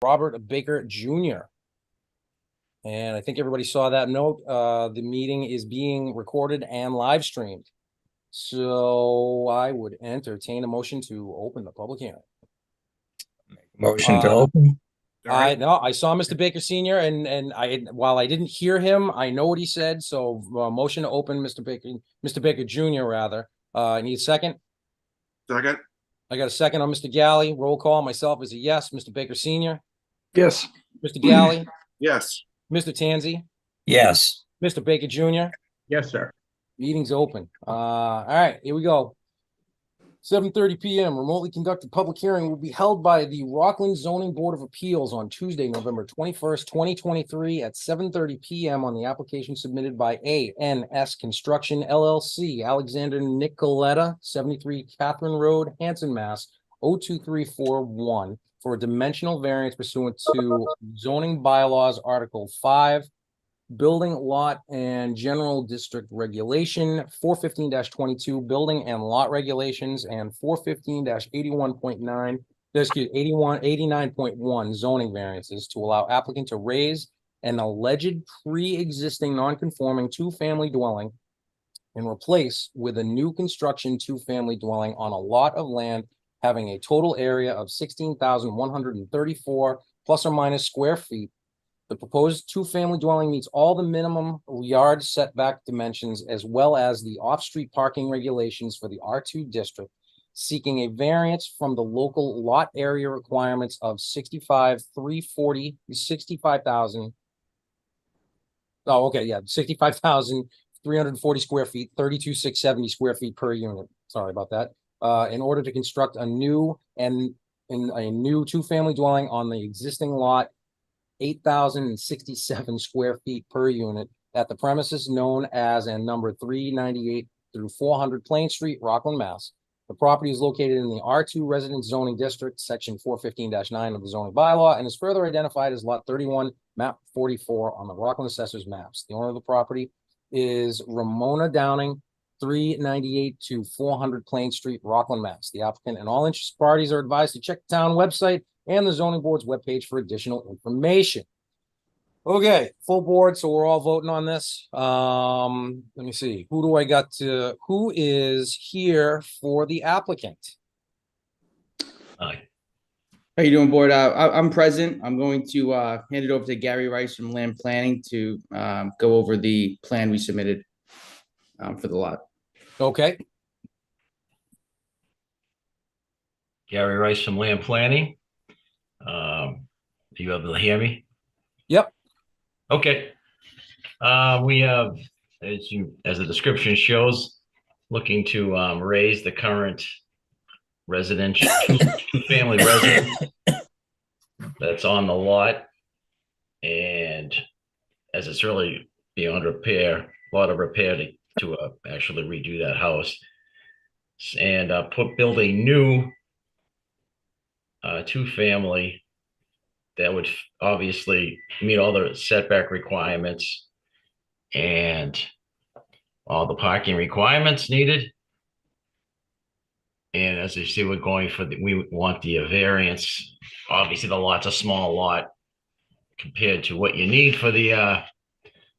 Robert Baker Jr. And I think everybody saw that note. The meeting is being recorded and live streamed. So I would entertain a motion to open the public hearing. Motion to open. I saw Mr. Baker Sr. and while I didn't hear him, I know what he said. So motion to open, Mr. Baker Jr. rather. I need a second. Second. I got a second on Mr. Galley. Roll call. Myself is a yes. Mr. Baker Sr. Yes. Mr. Galley. Yes. Mr. Tanzi. Yes. Mr. Baker Jr. Yes, sir. Meeting's open. All right, here we go. 7:30 p.m. remotely conducted public hearing will be held by the Rockland Zoning Board of Appeals on Tuesday, November 21st, 2023 at 7:30 p.m. on the application submitted by ANS Construction LLC, Alexander Nicoletta, 73 Catherine Road, Hanson, Mass. 02341 for a dimensional variance pursuant to zoning bylaws Article 5, Building Lot and General District Regulation, 415-22 Building and Lot Regulations, and 415-81.9, 89.1 zoning variances to allow applicant to raise an alleged pre-existing non-conforming two-family dwelling and replace with a new construction two-family dwelling on a lot of land having a total area of 16,134 plus or minus square feet. The proposed two-family dwelling meets all the minimum yard setback dimensions as well as the off-street parking regulations for the R2 district, seeking a variance from the local lot area requirements of 65,000. Oh, okay, yeah, 65,340 square feet, 32,670 square feet per unit. Sorry about that. In order to construct a new two-family dwelling on the existing lot, 8,067 square feet per unit at the premises known as and number 398 through 400 Plain Street, Rockland, Mass. The property is located in the R2 Residence Zoning District, Section 415-9 of the zoning bylaw, and is further identified as Lot 31, Map 44 on the Rockland Assessor's maps. The owner of the property is Ramona Downing, 398 to 400 Plain Street, Rockland, Mass. The applicant and all interested parties are advised to check the town website and the zoning board's webpage for additional information. Okay, full board, so we're all voting on this. Let me see. Who is here for the applicant? Hi. How you doing, board? I'm present. I'm going to hand it over to Gary Rice from Land Planning to go over the plan we submitted for the lot. Okay. Gary Rice from Land Planning. Do you able to hear me? Yep. Okay. We have, as the description shows, looking to raise the current residential two-family residence that's on the lot, and as it's really beyond repair, a lot of repair to actually redo that house, and build a new two-family that would obviously meet all the setback requirements and all the parking requirements needed. And as you see, we're going for we want the variance. Obviously, the lot's a small lot compared to what you need for the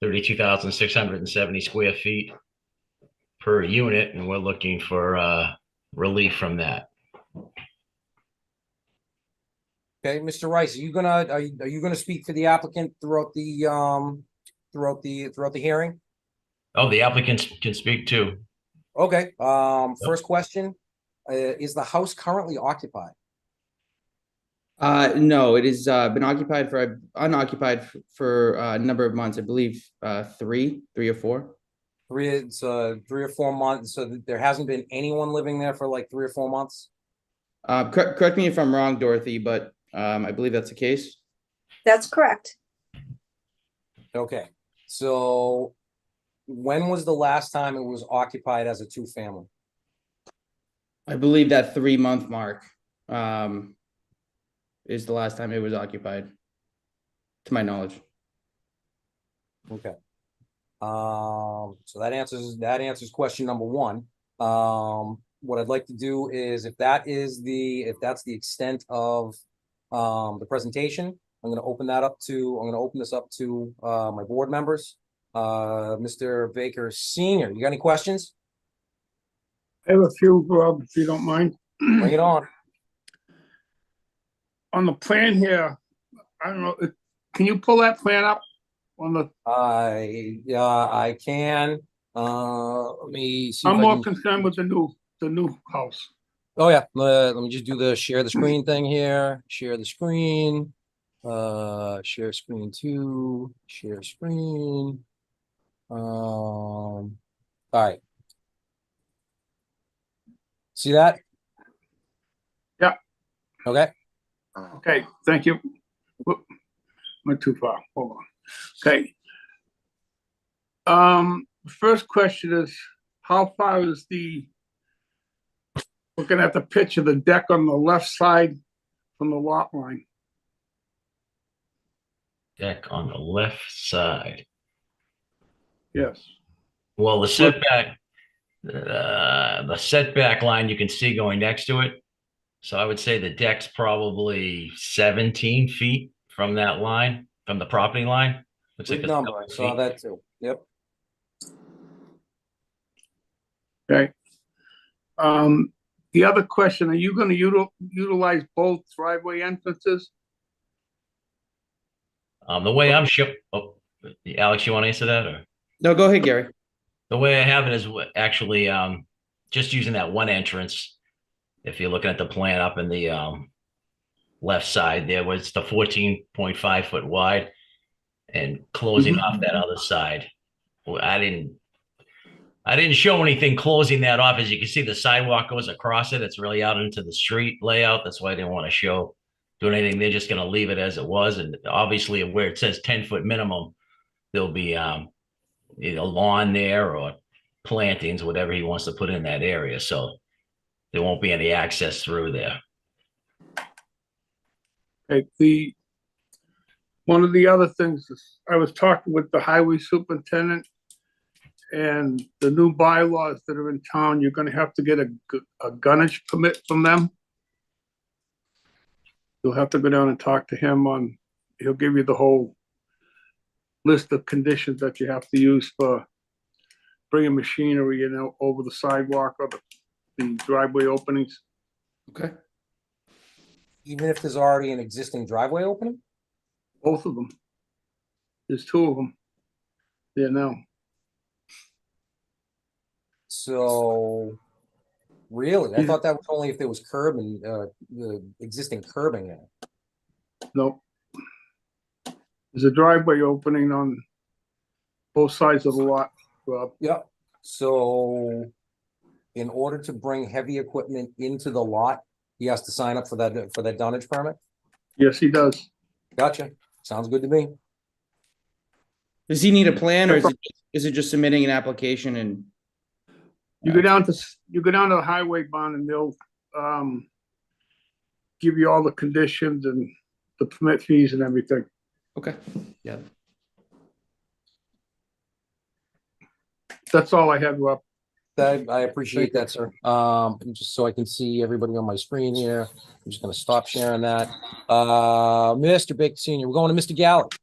32,670 square feet per unit, and we're looking for relief from that. Okay, Mr. Rice, are you gonna speak for the applicant throughout the hearing? Oh, the applicants can speak too. Okay. First question: is the house currently occupied? No, it has been unoccupied for a number of months. I believe three or four. It's 3 or 4 months. So there hasn't been anyone living there for like 3 or 4 months. Correct me if I'm wrong, Dorothy, but I believe that's the case. That's correct. Okay. So when was the last time it was occupied as a two-family? I believe that 3-month mark is the last time it was occupied, to my knowledge. Okay. So that answers question number one. What I'd like to do is if that's the extent of the presentation. I'm gonna open this up to my board members. Mr. Baker Senior, you got any questions? I have a few, Rob, if you don't mind. Bring it on. On the plan here, I don't know, can you pull that plan up on the, I can, let me see. I'm if I more can- concerned with the new house. Oh, yeah, let me just do the share the screen thing here, share the screen. Share screen 2, share screen. All right. See that? Yeah. Okay. Okay, thank you. Whoop, went too far, hold on. Okay. First question is, how far is looking at the picture, the deck on the left side from the lot line? Deck on the left side. Yes. Well, the setback line you can see going next to it. So I would say the deck's probably 17 feet from that line, from the property line. Looks like Good it's a number. couple I saw feet. that too. Yep. Okay. The other question, are you gonna utilize both driveway entrances? The way I'm Alex, you want to answer that, or No, go ahead, Gary. the way I have it is actually just using that one entrance. If you're looking at the plan up in the left side, there was the 14.5 foot wide, and closing off that other side. Well, I didn't show anything closing that off. As you can see, the sidewalk goes across it. It's really out into the street layout. That's why I didn't want to show do anything. They're just going to leave it as it was. And obviously where it says 10-foot minimum, there'll be either lawn there or plantings, whatever he wants to put in that area. So there won't be any access through there. Okay, one of the other things is, I was talking with the highway superintendent, and the new bylaws that are in town, you're gonna have to get a gunnage permit from them. You'll have to go down and talk to him he'll give you the whole list of conditions that you have to use for bringing machinery, over the sidewalk or the driveway openings. Okay. Even if there's already an existing driveway opening? Both of them. There's two of them there now. So, really? I thought that was only if there was curb and the existing curbing there. No. There's a driveway opening on both sides of the lot, Rob. Yep. So, in order to bring heavy equipment into the lot, he has to sign up for that dunnage permit? Yes, he does. Gotcha. Sounds good to me. Does he need a plan, or is it just submitting an application and? You go down to the highway bond and they'll give you all the conditions and the permit fees and everything. Okay, yeah. That's all I had, Rob. I appreciate that, sir. Just so I can see everybody on my screen here. I'm just gonna stop sharing that. Mr. Baker Senior, we're going to Mr. Gallup.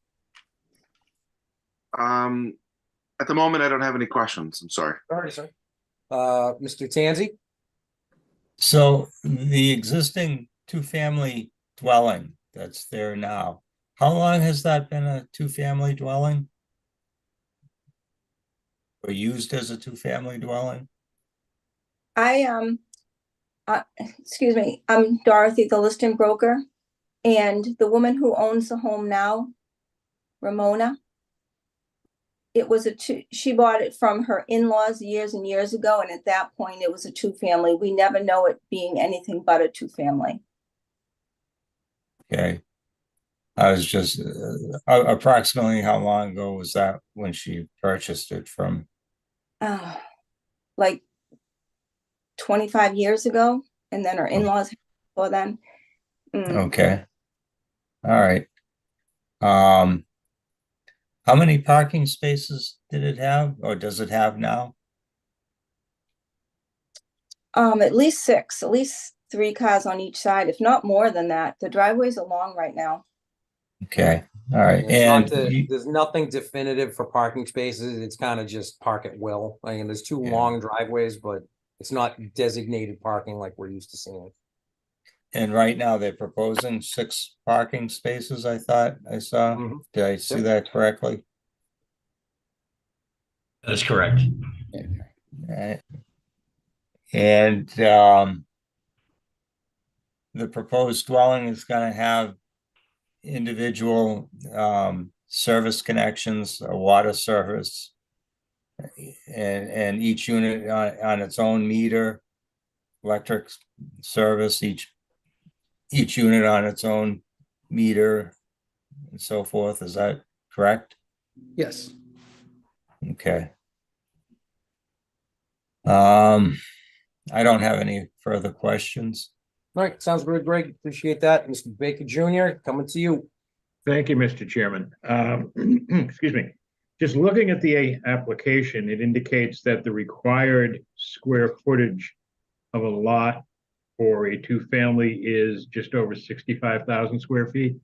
At the moment, I don't have any questions. I'm sorry. Sorry, sir. Mr. Tanzi? So the existing two-family dwelling that's there now, how long has that been a two-family dwelling? Or used as a two-family dwelling? Excuse me, I'm Dorothy, the listing broker, and the woman who owns the home now, Ramona. She bought it from her in-laws years and years ago, and at that point it was a two-family. We never know it being anything but a two-family. Okay. I was just, approximately how long ago was that when she purchased it from? Like 25 years ago, and then her in-laws before then. Okay. All right. How many parking spaces did it have, or does it have now? At least 6, at least 3 cars on each side, if not more than that. The driveways are long right now. Okay, all right, It's not and there's nothing definitive for parking spaces. It's kind of just park at will. I mean, there's two Yeah. long driveways, but it's not designated parking like we're used to seeing. right now they're proposing 6 parking spaces, I thought I saw. Mhm. Did I see Yep. that correctly? That's correct. Right. And the proposed dwelling is gonna have individual service connections, a water service, and each unit on its own meter, electric service, each unit on its own meter and so forth. Is that correct? Yes. Okay. I don't have any further questions. All right, sounds good, Greg. Appreciate that. Mr. Baker Jr., coming to you. Thank you, Mr. Chairman. Excuse me. Just looking at the application, it indicates that the required square footage of a lot for a two-family is just over 65,000 square feet.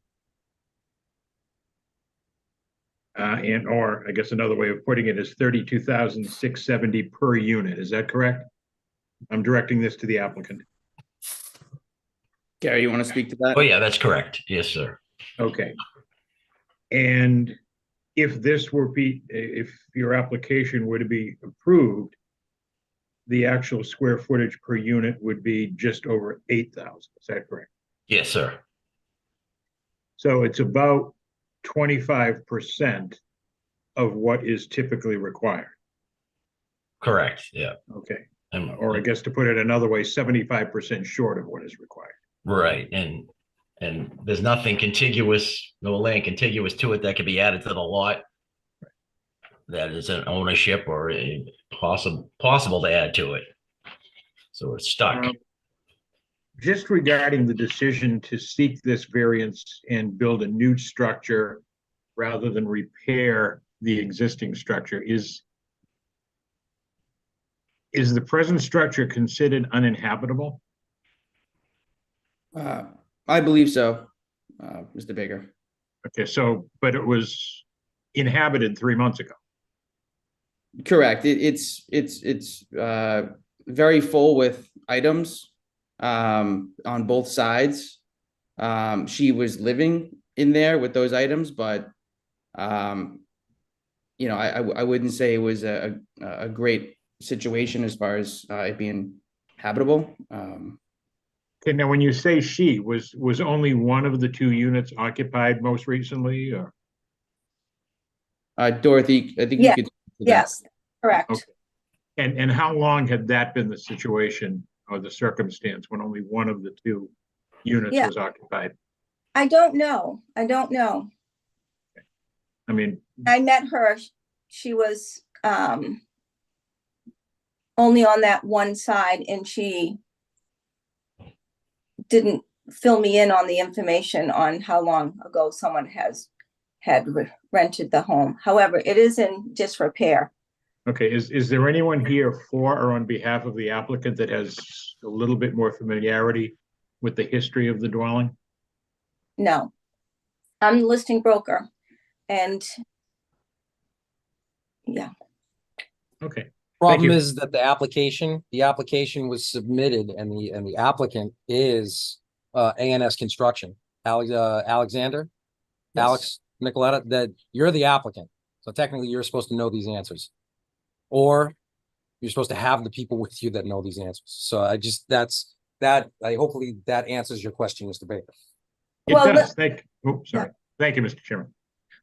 Or I guess another way of putting it is 32,670 per unit. Is that correct? I'm directing this to the applicant. Gary, you want to speak to that? Oh, yeah, that's correct. Yes, sir. Okay. And if this were if your application were to be approved, the actual square footage per unit would be just over 8,000. Is that correct? Yes, sir. So it's about 25% of what is typically required. Correct. Yeah. Okay. And, Or I guess to put it another way, 75% short of what is required. right. And there's nothing contiguous, no land contiguous to it that could be added to the lot. That is an ownership or a possible to add to it. So it's stuck. Just regarding the decision to seek this variance and build a new structure rather than repair the existing structure, is the present structure considered uninhabitable? I believe so, Mr. Baker. Okay, so, but it was inhabited 3 months ago. Correct. It's very full with items on both sides. She was living in there with those items, but you know, I wouldn't say it was a great situation as far as it being habitable. Okay, now when you say she, was only one of the 2 units occupied most recently, or? Dorothy, I think Yeah. you could. Yes, correct. Okay. And how long had that been the situation or the circumstance when only one of the 2 units Yeah. was occupied? I don't know. I don't know. I mean, I met her. She was only on that one side, and she didn't fill me in on the information on how long ago someone had rented the home. However, it is in disrepair. okay, is there anyone here for or on behalf of the applicant that has a little bit more familiarity with the history of the dwelling? No, I'm the listing broker, and yeah. Okay, Problem you. is that the application was submitted and the applicant is ANS Construction. Alexander, Yes. Alex Nicoletta, that you're the applicant. So technically you're supposed to know these answers. Or you're supposed to have the people with you that know these answers. So hopefully that answers your question, Mr. Baker. It Well, does, thank you. Sorry. Thank you, Mr. Chairman.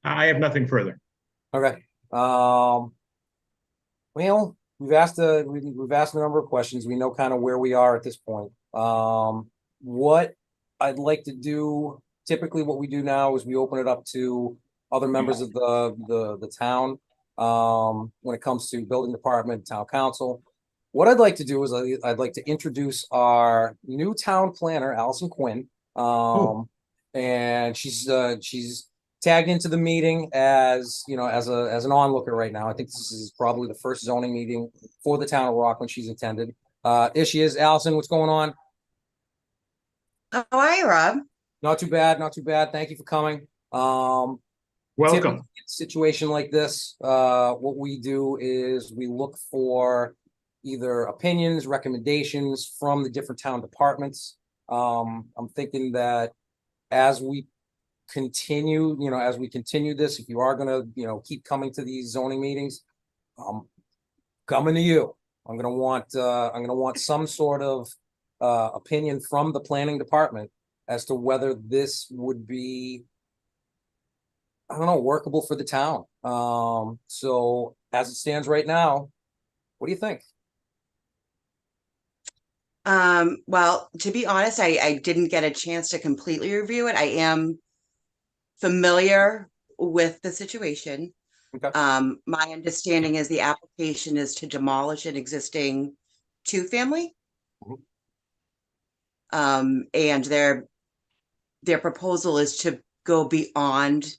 I have nothing further. Okay. Well, we've asked a number of questions. We know kind of where we are at this point. What I'd like to do, typically what we do now is we open it up to other members of the town. When it comes to building department, town council. What I'd like to do is I'd like to introduce our new town planner, Allison Quinn. And she's tagged into the meeting as, you know, as an onlooker right now. I think this is probably the first zoning meeting for the town of Rockland she's attended. Here she is. Allison, what's going on? How are you, Rob? Not too bad, not too bad. Thank you for coming. Welcome. Typically, in a situation like this, what we do is we look for either opinions, recommendations from the different town departments. I'm thinking that as we continue, as we continue this, if you are gonna, keep coming to these zoning meetings, coming to you. I'm gonna want some sort of opinion from the planning department as to whether this would be, I don't know, workable for the town. So as it stands right now, what do you think? Well, to be honest, I didn't get a chance to completely review it. I am familiar with the situation. Okay. My understanding is the application is to demolish an existing two-family. Mhm. And their proposal is to go beyond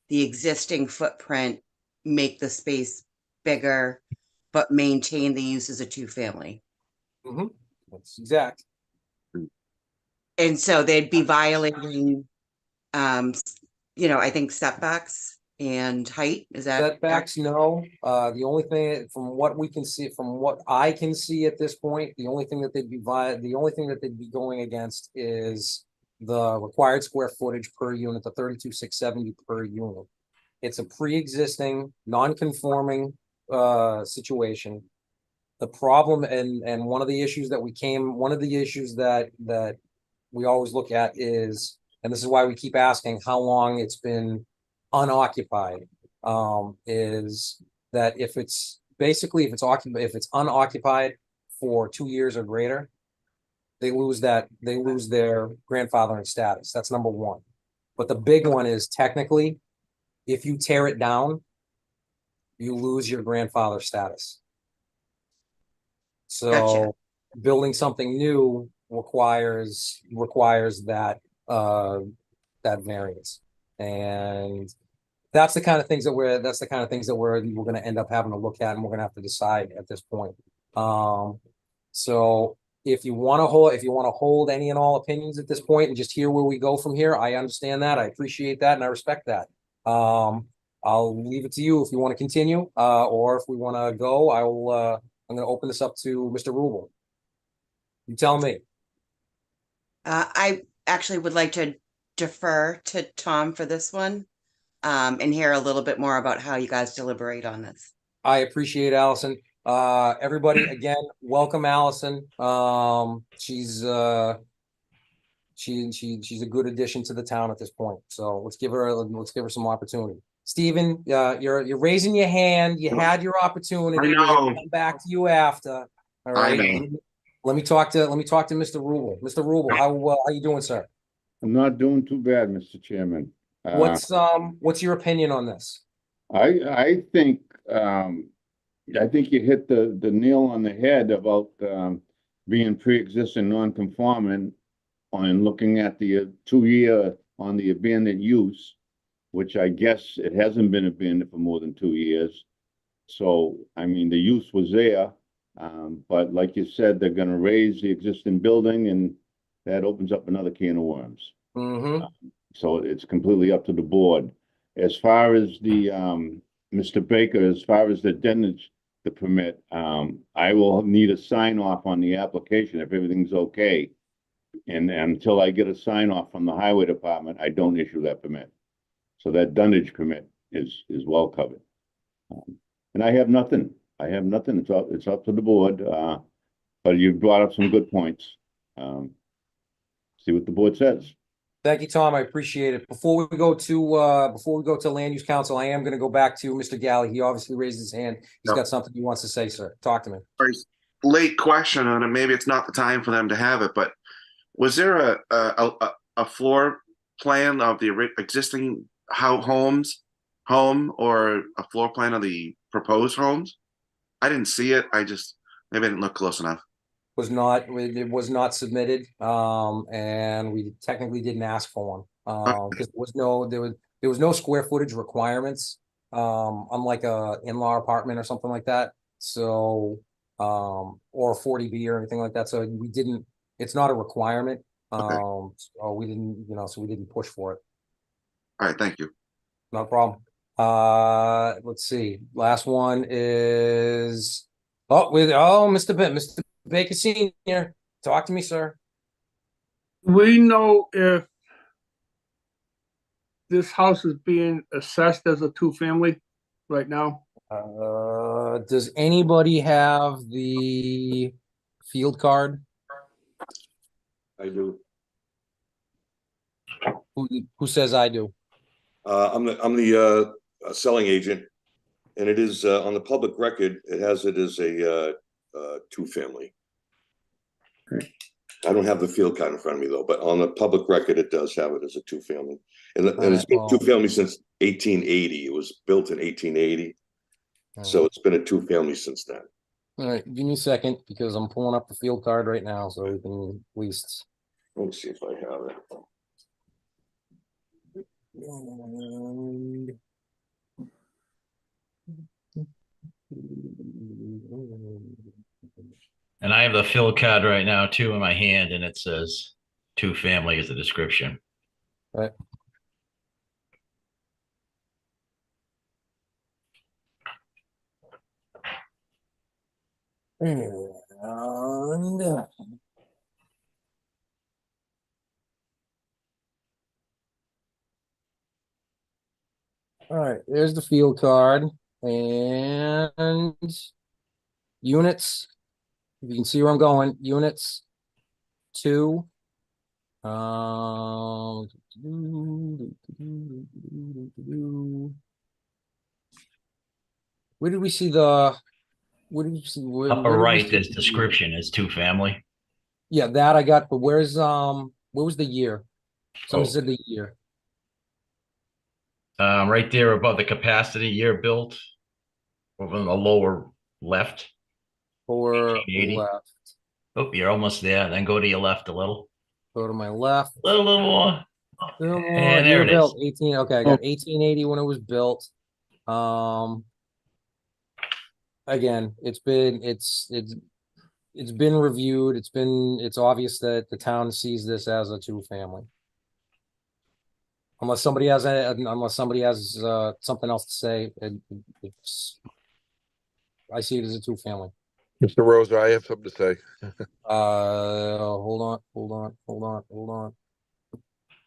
the existing footprint, make the space bigger, but maintain the use as a two-family. That's exact. And so they'd be violating, I think setbacks and height. Is that Setbacks, no. The only thing from what we can see, from what I can see at this point, the only thing that they'd be going against is the required square footage per unit, the 32,670 per unit. It's a pre-existing, non-conforming situation. The problem and one of the issues that we always look at is, and this is why we keep asking how long it's been unoccupied, is that if it's unoccupied for 2 years or greater, they lose their grandfathering status. That's number one. But the big one is technically, if you tear it down, you lose your grandfather status. So Gotcha. building something new requires that variance. And that's the kind of things that we're going to end up having to look at, and we're going to have to decide at this point. So if you want to hold any and all opinions at this point and just hear where we go from here, I understand that. I appreciate that, and I respect that. I'll leave it to you if you want to continue, or if we want to go. I'm going to open this up to Mr. Rubel. You tell me. I actually would like to defer to Tom for this one, and hear a little bit more about how you guys deliberate on this. I appreciate Allison. Everybody, again, welcome Allison. She's a good addition to the town at this point. So let's give her some opportunity. Stephen, you're raising your hand. You had your opportunity. I know. We're gonna come back to you after. All right. I know. Let me talk to Mr. Rubel. Mr. Rubel, how you doing, sir? I'm not doing too bad, Mr. Chairman. What's your opinion on this? I think you hit the nail on the head about being pre-existing non-conforming and looking at the 2-year on the abandoned use, which I guess it hasn't been abandoned for more than 2 years. So, I mean, the use was there, but like you said, they're going to raise the existing building, and that opens up another can of worms. So it's completely up to the board. As far as the Mr. Baker, as far as the dentage, the permit, I will need a sign off on the application if everything's okay. And until I get a sign off from the highway department, I don't issue that permit. So that dunnage permit is well covered. And I have nothing. It's up to the board. But you brought up some good points. See what the board says. Thank you, Tom. I appreciate it. Before we go to land use council, I am going to go back to Mr. Galley. He obviously raised his hand. He's got something he wants to say, sir. Talk to me. Late question on it. Maybe it's not the time for them to have it, but was there a floor plan of the existing home or a floor plan of the proposed homes? I didn't see it. Maybe I didn't look close enough. It was not submitted, and we technically didn't ask for one, because there was no square footage requirements, unlike a in-law apartment or something like that. So, or a 40B or anything like that. So it's not a requirement. Okay. So we didn't, so we didn't push for it. All right, thank you. No problem. Let's see. Last one is Mr. Baker Senior. Talk to me, sir. We know if this house is being assessed as a two-family right now. Does anybody have the field card? I do. Who says I do? I'm the selling agent, and it is on the public record. It has it as a two-family. I don't have the field card in front of me though, but on the public record, it does have it as a two-family, and it's been two-family since 1880. It was built in 1880, so it's been a two-family since then. All right, give me a second because I'm pulling up the field card right now, so we can at least. Let me see if I have it. And I have the fill card right now too in my hand, and it says two family is the description. Right. And all right, there's the field card and units. If you can see where I'm going, units 2. Where did we see the? Where did we see? Where Upper did we right, see this the- description is two family. Yeah, that I got. But where was the year? Somebody Oh. said the year. Right there above the capacity year built, over in the lower left. Or 1880. left. Oh, you're almost there. Then go to your left a little. Go to my left. Little more. Little more. And there Year it built is. 18. Okay, I got 1880 when it was built. Again, it's been reviewed. It's obvious that the town sees this as a two-family. Unless somebody has something else to say, I see it as a two-family. Mr. Rosa, I have something to say. Hold on.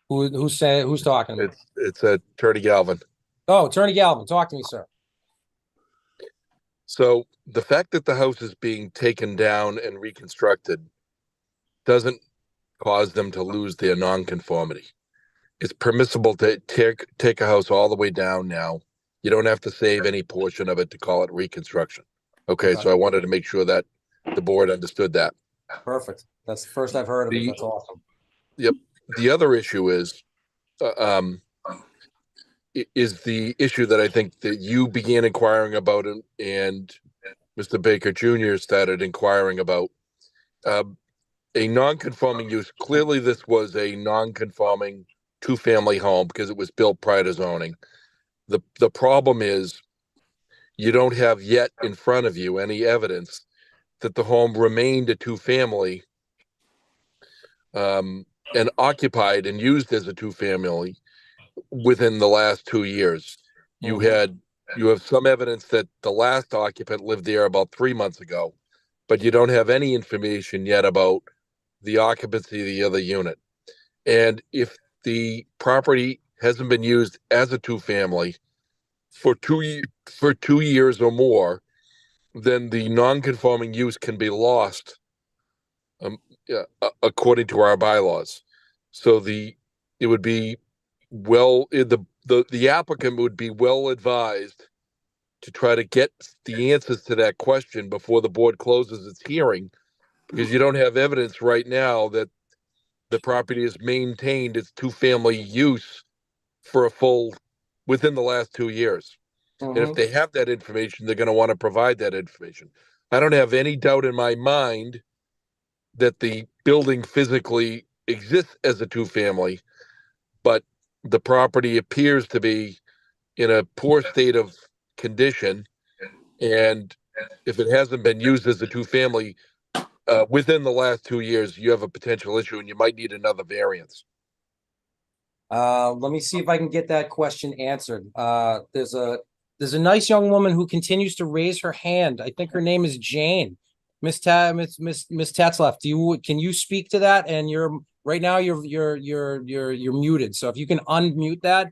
Who's talking? It's Attorney Galvin. Oh, Attorney Galvin, talk to me, sir. So the fact that the house is being taken down and reconstructed doesn't cause them to lose their nonconformity. It's permissible to take a house all the way down now. You don't have to save any portion of it to call it reconstruction. Okay, so I wanted to make sure that the board understood that. Perfect. That's the first I've heard of it. That's awesome. Yep. The other issue is the issue that I think that you began inquiring about and Mr. Baker Jr. started inquiring about. A non-conforming use. Clearly, this was a non-conforming two-family home because it was built prior to zoning. The problem is you don't have yet in front of you any evidence that the home remained a two-family and occupied and used as a two-family within the last 2 years. You have some evidence that the last occupant lived there about 3 months ago, but you don't have any information yet about the occupancy of the other unit. And if the property hasn't been used as a two-family for 2 years or more, then the non-conforming use can be lost according to our bylaws. So the applicant would be well advised to try to get the answers to that question before the board closes its hearing, because you don't have evidence right now that the property has maintained its two-family use for within the last 2 years. And if they have that information, they're going to want to provide that information. I don't have any doubt in my mind that the building physically exists as a two-family, but the property appears to be in a poor state of condition. And if it hasn't been used as a two-family, within the last 2 years, you have a potential issue and you might need another variance. Let me see if I can get that question answered. There's a nice young woman who continues to raise her hand. I think her name is Jane. Miss Tatzlaff, can you speak to that? And right now you're muted. So if you can unmute that.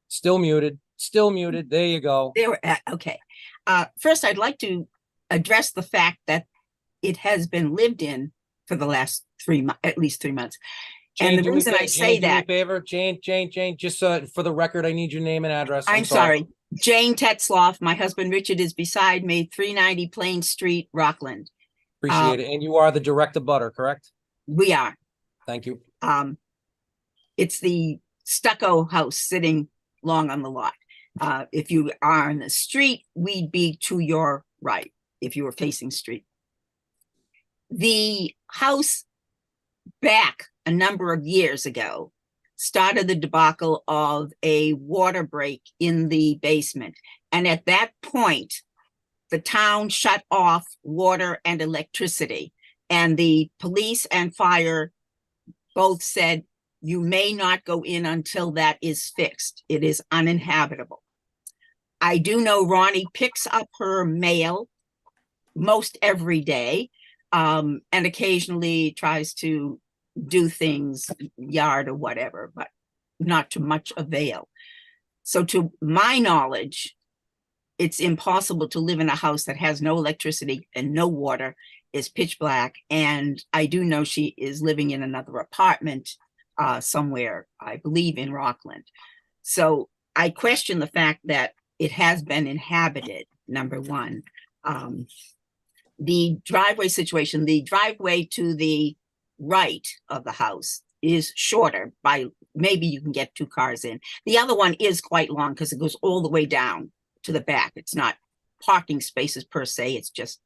Still muted. There you go. Okay. First, I'd like to address the fact that it has been lived in for the last at least 3 months. Jane, And the reason I say do me a that, favor, Jane, just for the record, I need your name and address. I'm sorry. Jane Tetzloff. My husband Richard is beside me, 390 Plain Street, Rockland. Appreciate it. And you are the direct abutter, correct? We are. Thank you. It's the stucco house sitting long on the lot. If you are on the street, we'd be to your right if you were facing street. The house back a number of years ago started the debacle of a water break in the basement. And at that point, the town shut off water and electricity. And the police and fire both said, you may not go in until that is fixed. It is uninhabitable. I do know Ronnie picks up her mail most every day, and occasionally tries to do things, yard or whatever, but not to much avail. So to my knowledge, it's impossible to live in a house that has no electricity and no water, is pitch black. And I do know she is living in another apartment somewhere, I believe in Rockland. So I question the fact that it has been inhabited, number one. The driveway situation, the driveway to the right of the house is shorter by, maybe you can get 2 cars in. The other one is quite long because it goes all the way down to the back. It's not parking spaces per se, it's just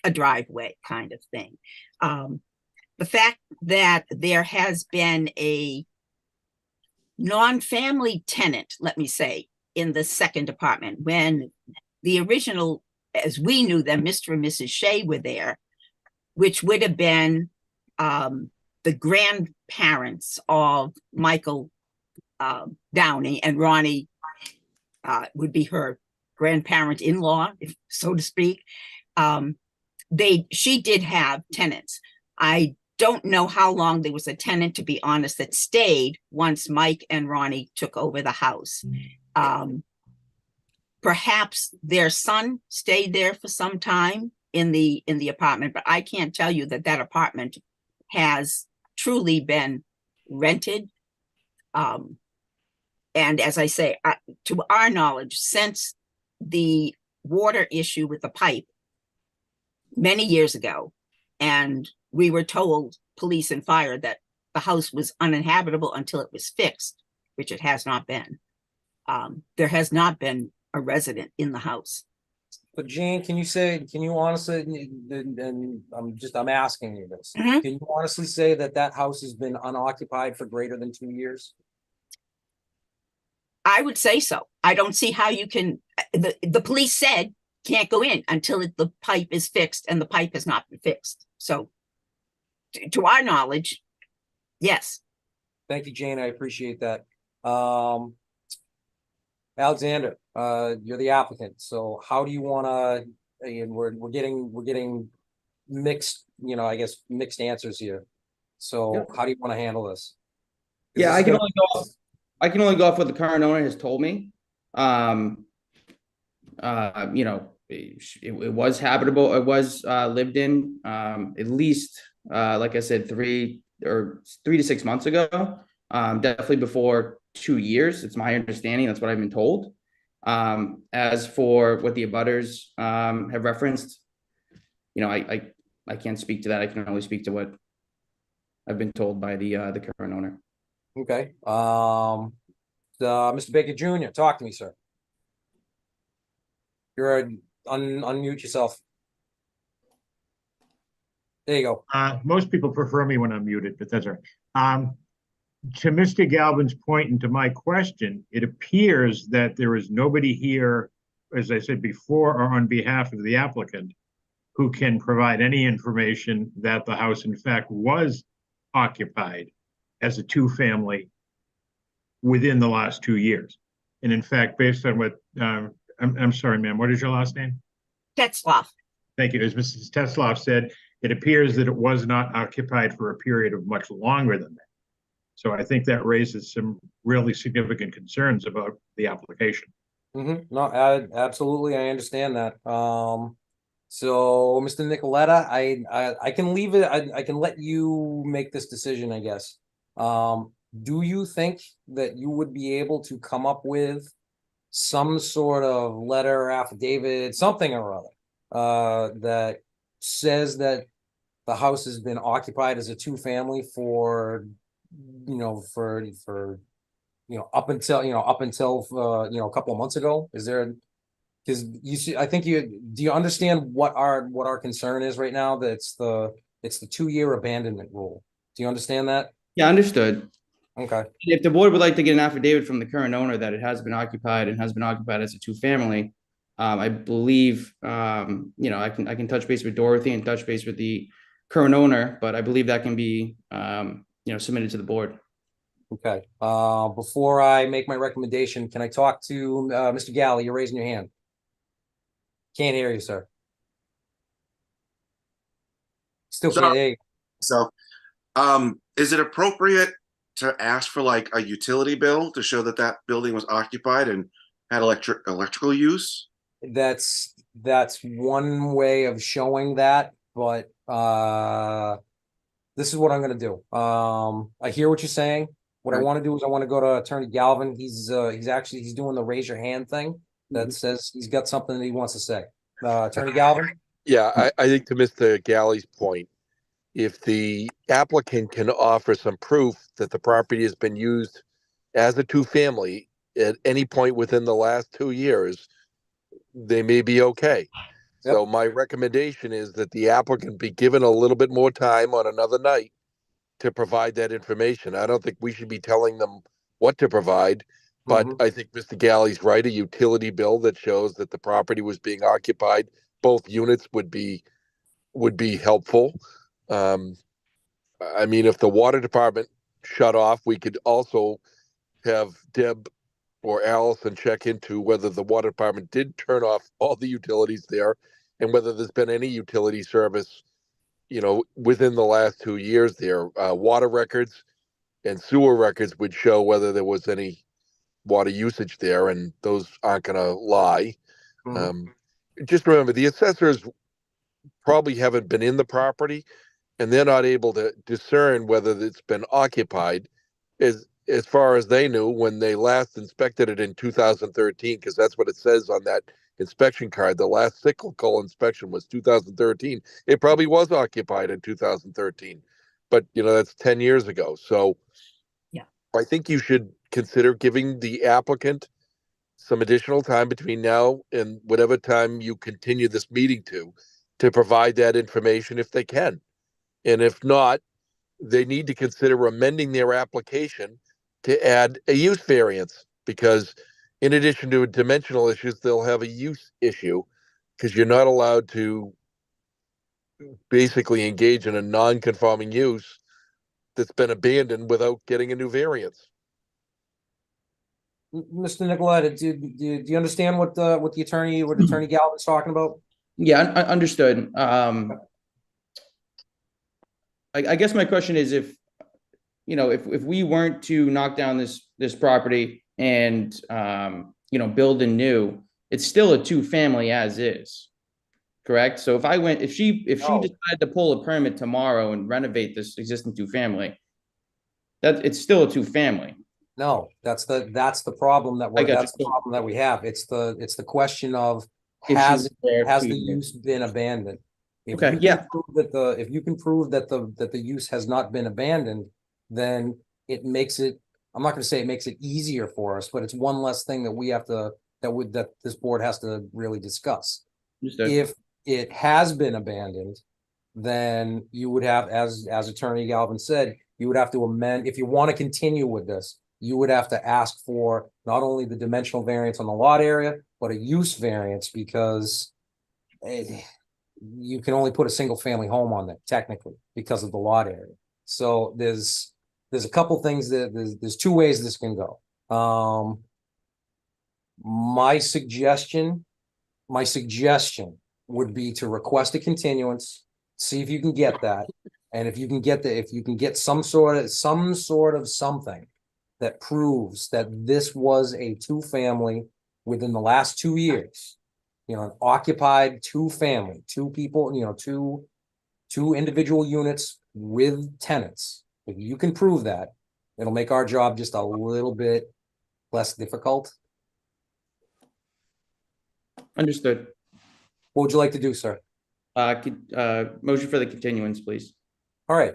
a driveway kind of thing. The fact that there has been a non-family tenant, let me say, in the second apartment, when the original, as we knew them, Mr. and Mrs. Shea were there, which would have been the grandparents of Michael Downey, and Ronnie would be her grandparent-in-law, so to speak. She did have tenants. I don't know how long there was a tenant, to be honest, that stayed once Mike and Ronnie took over the house. Perhaps their son stayed there for some time in the apartment, but I can't tell you that that apartment has truly been rented. And as I say, to our knowledge, since the water issue with the pipe many years ago, and we were told, police and fire, that the house was uninhabitable until it was fixed, which it has not been. There has not been a resident in the house. But Jane, can you honestly, and I'm asking you this, can you honestly say that house has been unoccupied for greater than 2 years? I would say so. I don't see how you can, the police said can't go in until the pipe is fixed, and the pipe has not been fixed. So to our knowledge, yes. Thank you, Jane. I appreciate that. Alexander, you're the applicant. So how do you want to, and we're getting mixed, I guess mixed answers here. So how do you want to handle this? Yeah, I can only go off what the current owner has told me. It was habitable. It was lived in at least, like I said, 3 to 6 months ago. Definitely before 2 years. It's my understanding. That's what I've been told. As for what the abutters have referenced, I can't speak to that. I can only speak to what I've been told by the current owner. Okay. Mr. Baker Jr., talk to me, sir. You're unmute yourself. There you go. Most people prefer me when I'm muted, but that's all right. To Mr. Galvin's point and to my question, it appears that there is nobody here as I said before, or on behalf of the applicant, who can provide any information that the house in fact was occupied as a two-family within the last 2 years. And in fact, based on what, I'm sorry, ma'am, what is your last name? Tetzloff. Thank you. As Mrs. Tesloff said, it appears that it was not occupied for a period of much longer than that. So I think that raises some really significant concerns about the application. No, absolutely, I understand that. So Mr. Nicoletta, I can leave it. I can let you make this decision, I guess. Do you think that you would be able to come up with some sort of letter, affidavit, something or other, that says that the house has been occupied as a two-family for, up until a couple of months ago? Is there, because you see, I think do you understand what our concern is right now? That it's the 2-year abandonment rule. Do you understand that? Yeah, understood. Okay. If the board would like to get an affidavit from the current owner that it has been occupied and has been occupied as a two-family, I believe, I can touch base with Dorothy and touch base with the current owner, but I believe that can be, submitted to the board. Okay. Before I make my recommendation, can I talk to Mr. Galley? You're raising your hand. Can't hear you, sir. Still can't hear you. So, is it appropriate to ask for like a utility bill to show that that building was occupied and had electrical use? That's one way of showing that, but this is what I'm going to do. I hear what you're saying. What I want to do is I want to go to Attorney Galvin. He's doing the raise your hand thing that says he's got something that he wants to say. Attorney Galvin? Yeah, I think to Mr. Galley's point, if the applicant can offer some proof that the property has been used as a two-family at any point within the last 2 years, they may be okay. Yep. So my recommendation is that the applicant be given a little bit more time on another night to provide that information. I don't think we should be telling them what to provide, but I think Mr. Galley's right. A utility bill that shows that the property was being occupied, both units would be helpful. I mean, if the water department shut off, we could also have Deb or Allison check into whether the water department did turn off all the utilities there and whether there's been any utility service, within the last 2 years there. Water records and sewer records would show whether there was any water usage there, and those aren't going to lie. Just remember, the assessors probably haven't been in the property, and they're not able to discern whether it's been occupied as far as they knew when they last inspected it in 2013, because that's what it says on that inspection card. The last cyclical inspection was 2013. It probably was occupied in 2013, but that's 10 years ago. So yeah, I think you should consider giving the applicant some additional time between now and whatever time you continue this meeting to provide that information if they can. And if not, they need to consider amending their application to add a use variance, because in addition to dimensional issues, they'll have a use issue, because you're not allowed to basically engage in a non-conforming use that's been abandoned without getting a new variance. Mr. Nicoletta, do you understand what Attorney Galvin's talking about? Yeah, I understood. I guess my question is if we weren't to knock down this property and build a new, it's still a two-family as is, correct? So if she decided to pull a permit tomorrow and renovate this existing two-family, that it's still a two-family. No, that's the problem that problem that we have. It's the question of has the use been abandoned? If you can prove that the use has not been abandoned, then it makes it, I'm not going to say it makes it easier for us, but it's one less thing that we have to, that this board has to really discuss. Understood. If it has been abandoned, then you would have, as Attorney Galvin said, you would have to amend, if you want to continue with this, you would have to ask for not only the dimensional variance on the lot area, but a use variance because you can only put a single family home on that technically because of the lot area. So there's a couple things that there's two ways this can go. My suggestion would be to request a continuance, see if you can get that. And if you can get some sort of something that proves that this was a two-family within the last 2 years, an occupied two-family, two people, two individual units with tenants. If you can prove that, it'll make our job just a little bit less difficult. Understood. What would you like to do, sir? Motion for the continuance, please. All right.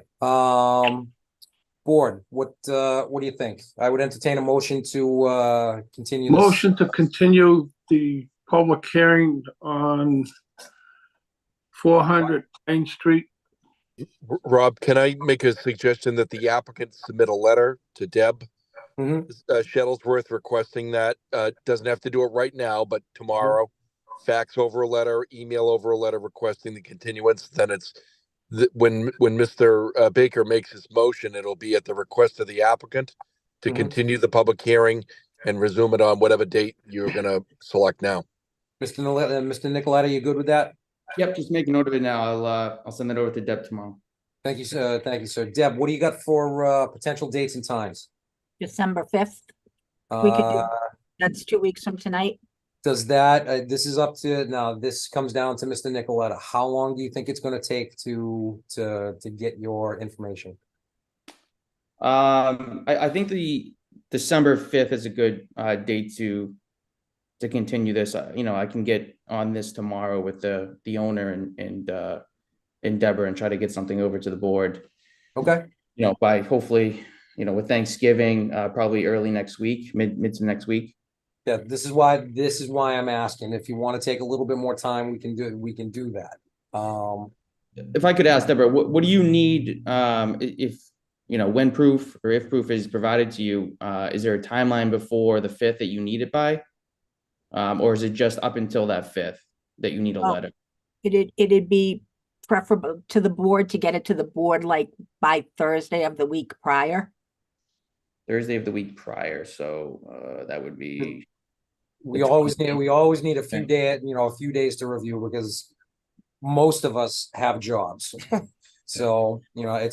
Board, what do you think? I would entertain a motion to continue this. Motion to continue the public hearing on 400 Main Street. Rob, can I make a suggestion that the applicant submit a letter to Deb Shuttlesworth requesting that? Doesn't have to do it right now, but tomorrow, fax over a letter, email over a letter requesting the continuance. Then it's when Mr. Baker makes his motion, it'll be at the request of the applicant to continue the public hearing and resume it on whatever date you're going to select now. Mr. Nicoletta, you good with that? Yep, just make a note of it now. I'll send that over to Deb tomorrow. Thank you, sir. Thank you, sir. Deb, what do you got for potential dates and times? December 5th. We could do, that's 2 weeks from tonight. Does that, this is up to, now this comes down to Mr. Nicoletta. How long do you think it's going to take to get your information? I think the December 5th is a good date to continue this. I can get on this tomorrow with the owner and Deborah and try to get something over to the board. Okay. By hopefully, with Thanksgiving, probably early next week, mid to next week. Yeah, this is why I'm asking. If you want to take a little bit more time, we can do that. If I could ask Deborah, what do you need if when proof or if proof is provided to you? Is there a timeline before the 5th that you need it by? Or is it just up until that 5th that you need a letter? It'd be preferable to the board to get it to the board like by Thursday of the week prior. Thursday of the week prior, so that would be. We always need a few days to review because most of us have jobs. So it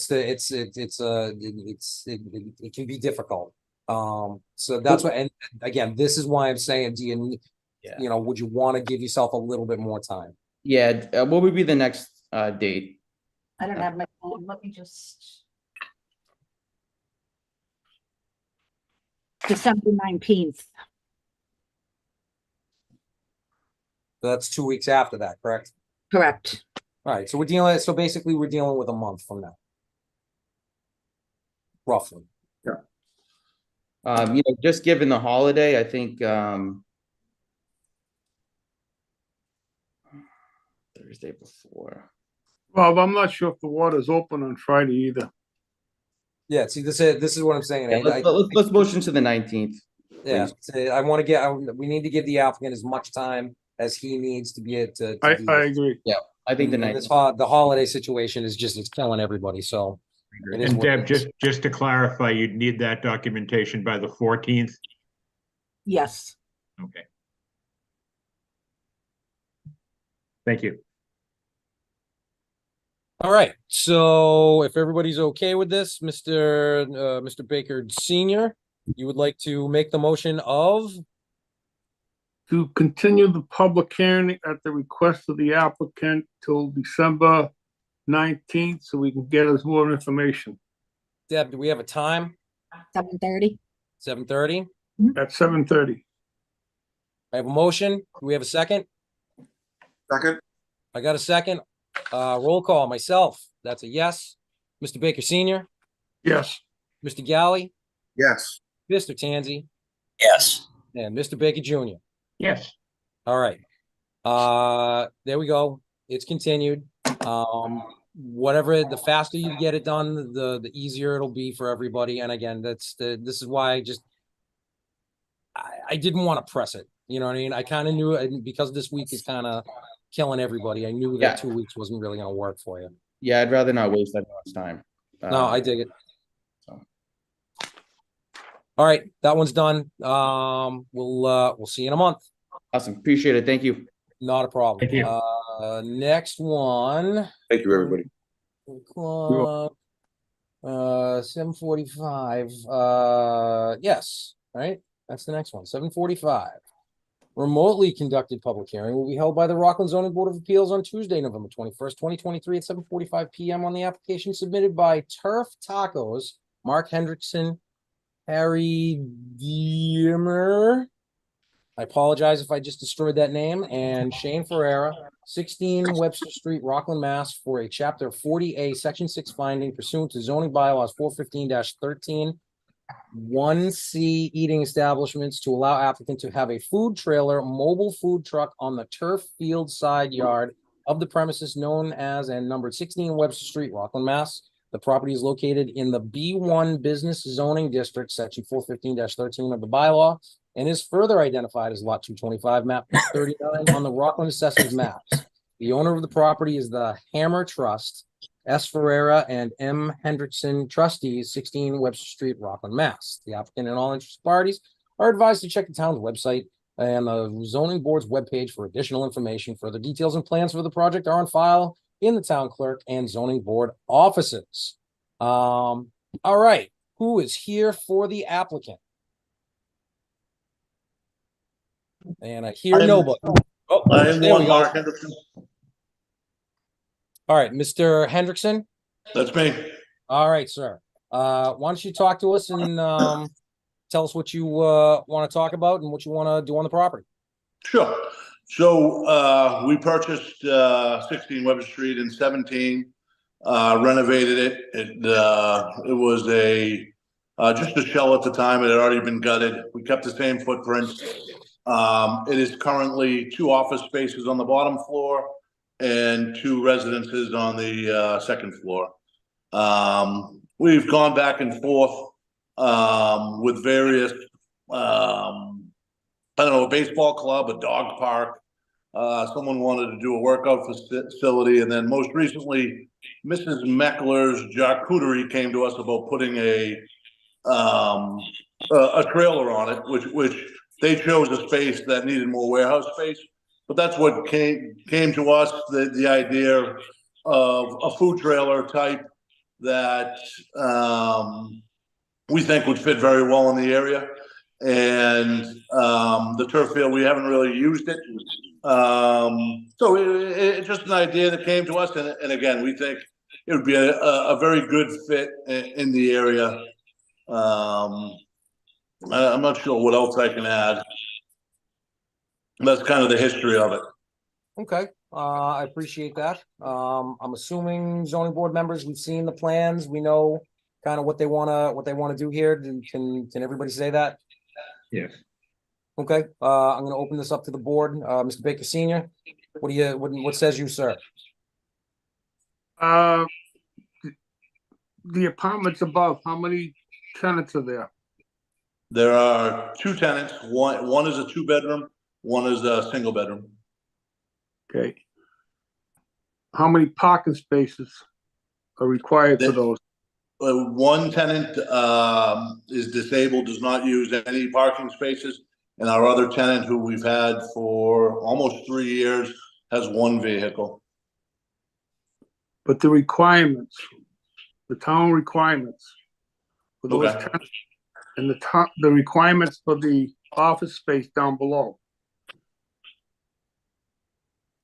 can be difficult. So that's what, and again, this is why I'm saying, would you want to give yourself a little bit more time? Yeah. What would be the next date? I don't have my phone. Let me just. December 19th. That's 2 weeks after that, correct? Correct. All right. So basically we're dealing with a month from now. Roughly. Yeah. Just given the holiday, I think Thursday before. Rob, I'm not sure if the water's open on Friday either. Yeah, see, this is what I'm saying. Yeah, let's motion to the 19th. Yeah, we need to give the applicant as much time as he needs to be able to I do this. agree. Yeah, I think the 19th. The holiday situation is it's killing everybody. So, And Deb, just to clarify, you'd need that documentation by the 14th. Yes. Okay. Thank you. All right. So, if everybody's okay with this, Mr. Baker Sr., you would like to make the motion of To continue the public hearing at the request of the applicant till December 19th, so we can get us more information. Deb, do we have a time? 7:30. 7:30. At 7:30. I have a motion. Do we have a second? Second? I got a second. Roll call. Myself. That's a yes. Mr. Baker Sr. Yes. Mr. Galley. Yes. Mr. Tanzi. Yes. And Mr. Baker Jr. Yes. All right. There we go. It's continued. Whatever, the faster you get it done, the easier it'll be for everybody. And again, this is why I didn't want to press it. You know what I mean? I kind of knew it because this week is kind of killing everybody. I knew Yeah. that 2 weeks wasn't really going to work for you. Yeah, I'd rather not waste everyone's time. No, I dig it. so. All right, that one's done. We'll see you in a month. Awesome. Appreciate it. Thank you. Not a problem. Thank you. Next one. Thank you, everybody. 7:45. Yes, right. That's the next one. 7:45. Remotely conducted public hearing will be held by the Rockland Zoning Board of Appeals on Tuesday, November 21st, 2023 at 7:45 PM on the application submitted by Turf Tacos, Mark Hendrickson, Harry Diemer. I apologize if I just destroyed that name. And Shane Ferreira, 16 Webster Street, Rockland, Mass. For a Chapter 40A, Section 6 finding pursuant to zoning bylaws 415-13, 1C eating establishments to allow applicant to have a food trailer, mobile food truck on the turf field side yard of the premises known as and numbered 16 Webster Street, Rockland, Mass. The property is located in the B1 Business Zoning District, Section 415-13 of the bylaw, and is further identified as Lot 225, map 39 on the Rockland Assessor's maps. The owner of the property is the Hammer Trust, S. Ferreira and M. Hendrickson, trustees, 16 Webster Street, Rockland, Mass. The applicant and all interested parties are advised to check the town's website and the zoning board's webpage for additional information. Further details and plans for the project are on file in the town clerk and zoning board offices. All right, who is here for the applicant? And I hear nobody. Oh, I am there we one, go. Mark Henderson. All right, Mr. Hendrickson. That's me. All right, sir. Why don't you talk to us and tell us what you want to talk about and what you want to do on the property? Sure. So we purchased 16 Weber Street in 17, renovated it. It was just a shell at the time. It had already been gutted. We kept the same footprint. It is currently 2 office spaces on the bottom floor and 2 residences on the second floor. We've gone back and forth with various, I don't know, a baseball club, a dog park. Someone wanted to do a workout facility, and then most recently, Mrs. Meckler's charcuterie came to us about putting a trailer on it, which they chose a space that needed more warehouse space. But that's what came to us, the idea of a food trailer type that we think would fit very well in the area. And the turf field, we haven't really used it. So it's just an idea that came to us. And again, we think it would be a very good fit in the area. I'm not sure what else I can add. That's kind of the history of it. Okay, I appreciate that. I'm assuming zoning board members, we've seen the plans. We know kind of what they wanna do here. Can everybody say that? Yes. Okay, I'm gonna open this up to the board. Mr. Baker Senior, what says you, sir? The apartments above, how many tenants are there? There are 2 tenants. One is a 2-bedroom. One is a single bedroom. Okay. How many parking spaces are required for those? One tenant is disabled, does not use any parking spaces. And our other tenant, who we've had for almost 3 years, has 1 vehicle. But the requirements, the town requirements for those Okay. tenants and the requirements for the office space down below.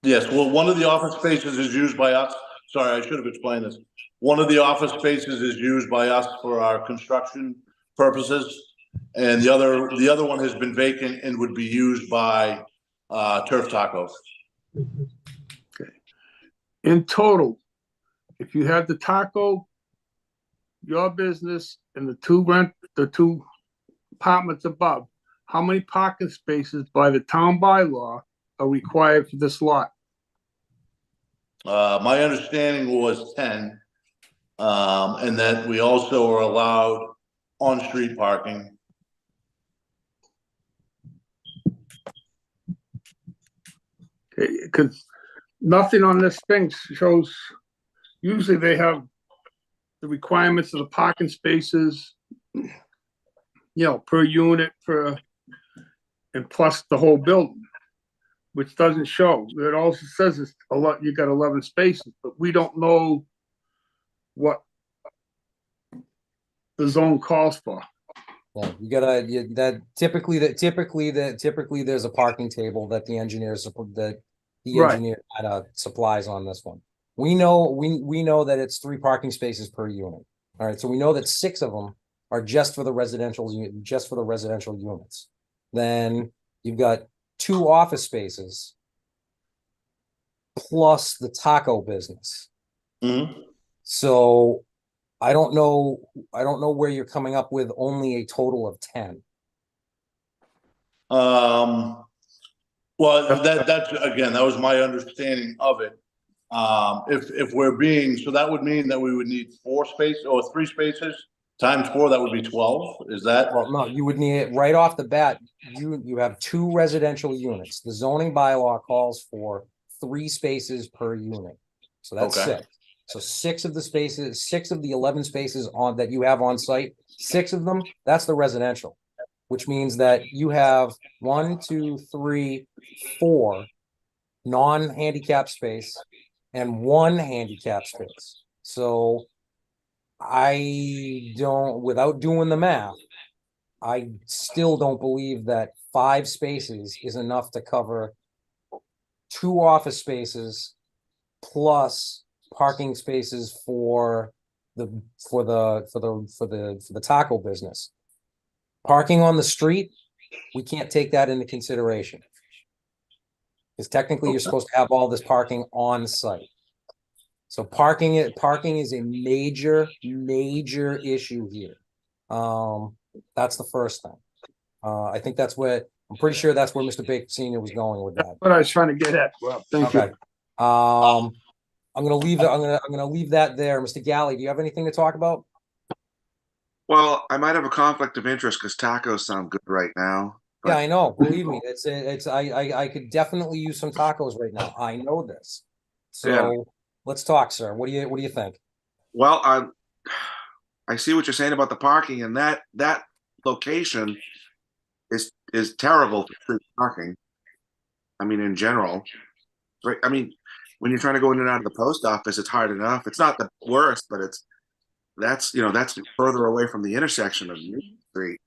Yes, well, one of the office spaces is used by us. Sorry, I should have explained this. One of the office spaces is used by us for our construction purposes. And the other one has been vacant and would be used by Turf Tacos. Okay. In total, if you had the taco, your business, and the 2 apartments above, how many parking spaces by the town bylaw are required for this lot? My understanding was 10, and that we also are allowed on-street parking. Because nothing on this thing shows, usually they have the requirements of the parking spaces, per unit and plus the whole building, which doesn't show. It also says it's a lot, you got 11 spaces, but we don't know what the zone calls for. Yeah, typically there's a parking table that the engineer kind of supplies on this one. We know that it's 3 parking spaces per unit. All right, so we know that 6 of them are just for the residential units. Then you've got 2 office spaces plus the taco business. Mhm. So I don't know where you're coming up with only a total of 10. Well, that's, again, that was my understanding of it. If we're being, so that would mean that we would need 4 spaces or 3 spaces times 4, that would be 12. Is that? Well, no, you would need it right off the bat. You have 2 residential units. The zoning bylaw calls for 3 spaces per unit. So that's Okay. 6. So 6 of the 11 spaces that you have on site, 6 of them, that's the residential, which means that you have 1, 2, 3, 4 non-handicap space and 1 handicap space. So without doing the math, I still don't believe that 5 spaces is enough to cover 2 office spaces plus parking spaces for the taco business. Parking on the street, we can't take that into consideration. Because technically you're supposed to have all this parking on site. So parking is a major issue here. That's the first thing. I think I'm pretty sure that's where Mr. Baker Senior was going with that. That's what I was trying to get at. Well, thank you. I'm gonna leave that there. Mr. Galley, do you have anything to talk about? Well, I might have a conflict of interest because tacos sound good right now. Yeah, I know. Believe me, I could definitely use some tacos right now. I know this. So Yeah. Let's talk, sir. What do you think? Well, I see what you're saying about the parking, and that location is terrible for street parking. I mean, in general, right? I mean, when you're trying to go in and out of the post office, it's hard enough. It's not the worst, but that's further away from the intersection of Main Street,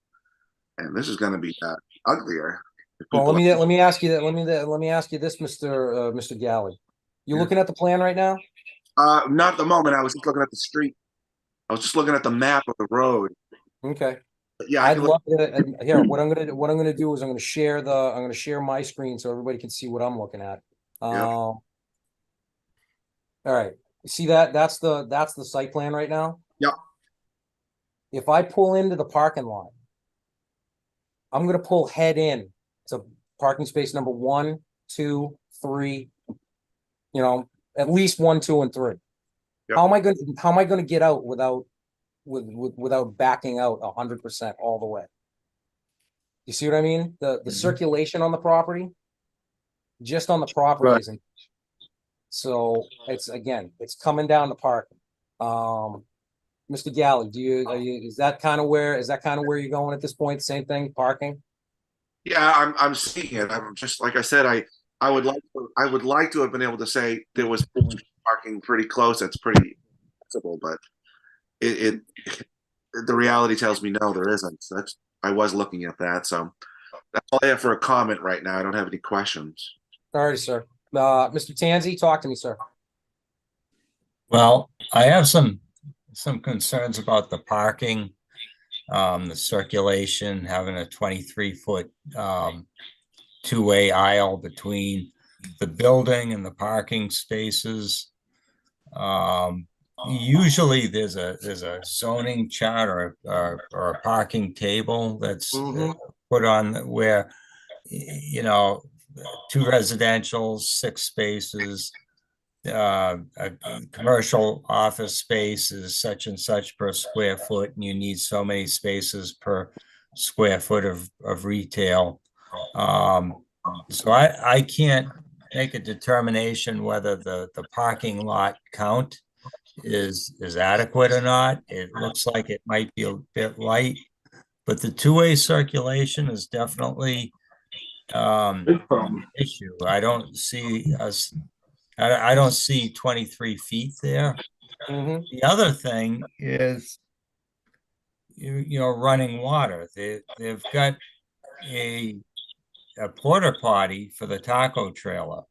and this is going to be uglier. Well, let me ask you that. Let me ask you this, Mr. Galley. You looking at the plan right now? Not at the moment. I was just looking at the street. I was just looking at the map of the road. Okay. But yeah, I'd love to. Here, what I'm gonna do is I'm gonna share my screen so everybody can see what I'm looking at. All right. You see that? That's the site plan right now. Yep. If I pull into the parking lot, I'm gonna pull head in to parking space number 1, 2, 3. At least 1, 2, and 3. Yep. How am I gonna get out without backing out 100% all the way? You see what I mean? The circulation on the property, just on the property, Right. isn't. So it's coming down to parking. Mr. Galley, is that kind of where you're going at this point? Same thing, parking. Yeah, I'm seeing it. I'm just, like I said, I would like to have been able to say there was parking pretty close. That's pretty possible, but the reality tells me no, there isn't. So I was looking at that. So that's all I have for a comment right now. I don't have any questions. All right, sir. Mr. Tanzi, talk to me, sir. Well, I have some concerns about the parking, the circulation, having a 23-foot two-way aisle between the building and the parking spaces. Usually there's a zoning chart or a parking table that's put on where, 2 residential, 6 spaces, a commercial office space is such and such per square foot, and you need so many spaces per square foot of retail. So I can't make a determination whether the parking lot count is adequate or not. It looks like it might be a bit light, but the two-way circulation is definitely Big problem. issue. I don't see us, I don't see 23 feet there. Mhm. The other thing is, you know, running water. They've got a porta potty for the taco trailer.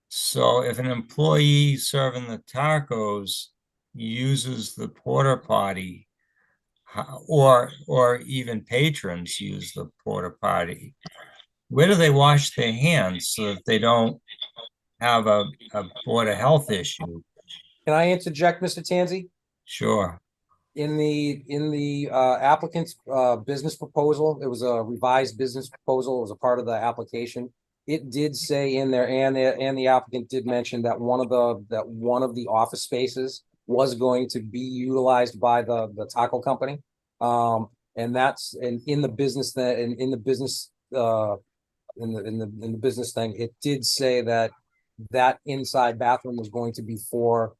So if an employee serving the tacos uses the porta potty, or even patrons use the porta potty, where do they wash their hands so that they don't have a Board of Health issue? Can I interject, Mr. Tanzi? Sure. In the applicant's business proposal, it was a revised business proposal, it was a part of the application. It did say in there, and the applicant did mention that one of the office spaces was going to be utilized by the taco company. And that's in the business in the business thing, it did say that inside bathroom was going to be for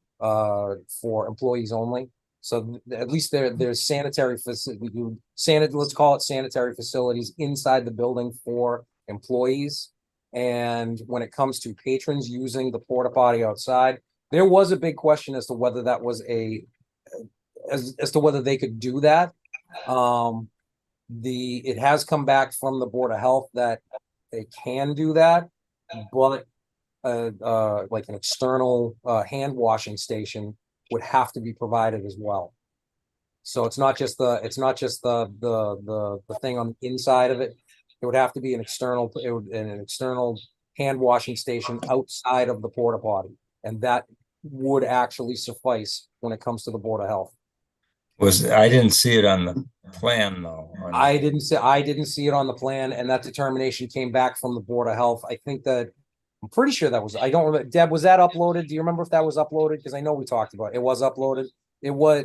employees only. So at least there's sanitary let's call it sanitary facilities inside the building for employees. And when it comes to patrons using the porta potty outside, there was a big question as to whether that was as to whether they could do that. It has come back from the Board of Health that they can do that, but like an external hand washing station would have to be provided as well. So it's not just the thing on the inside of it. It would have to be an external hand washing station outside of the porta potty, and that would actually suffice when it comes to the Board of Health. I didn't see it on the plan though. I didn't see it on the plan, and that determination came back from the Board of Health. I'm pretty sure that was, I don't remember. Deb, was that uploaded? Do you remember if that was uploaded? Because I know we talked about it. It was uploaded. It was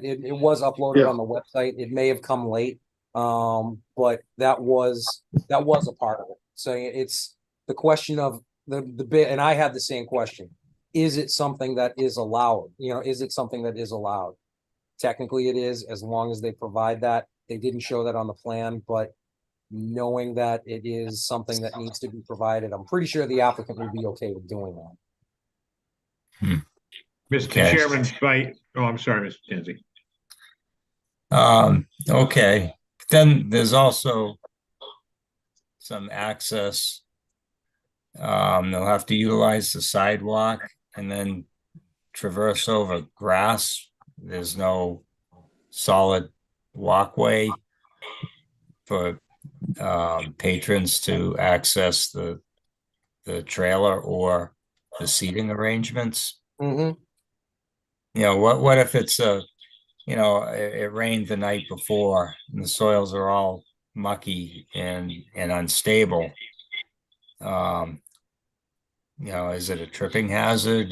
uploaded on the website. It may have come late. But that was a part of it. So it's the question of the bit, and I had the same question. Is it something that is allowed? Is it something that is allowed? Technically it is, as long as they provide that. They didn't show that on the plan, but knowing that it is something that needs to be provided, I'm pretty sure the applicant will be okay with doing that. Mr. Chairman, I'm sorry, Mr. Tanzi. Okay. Then there's also some access. They'll have to utilize the sidewalk and then traverse over grass. There's no solid walkway for patrons to access the trailer or the seating arrangements. Mm-hmm. What if it's it rained the night before and the soils are all mucky and unstable? Is it a tripping hazard?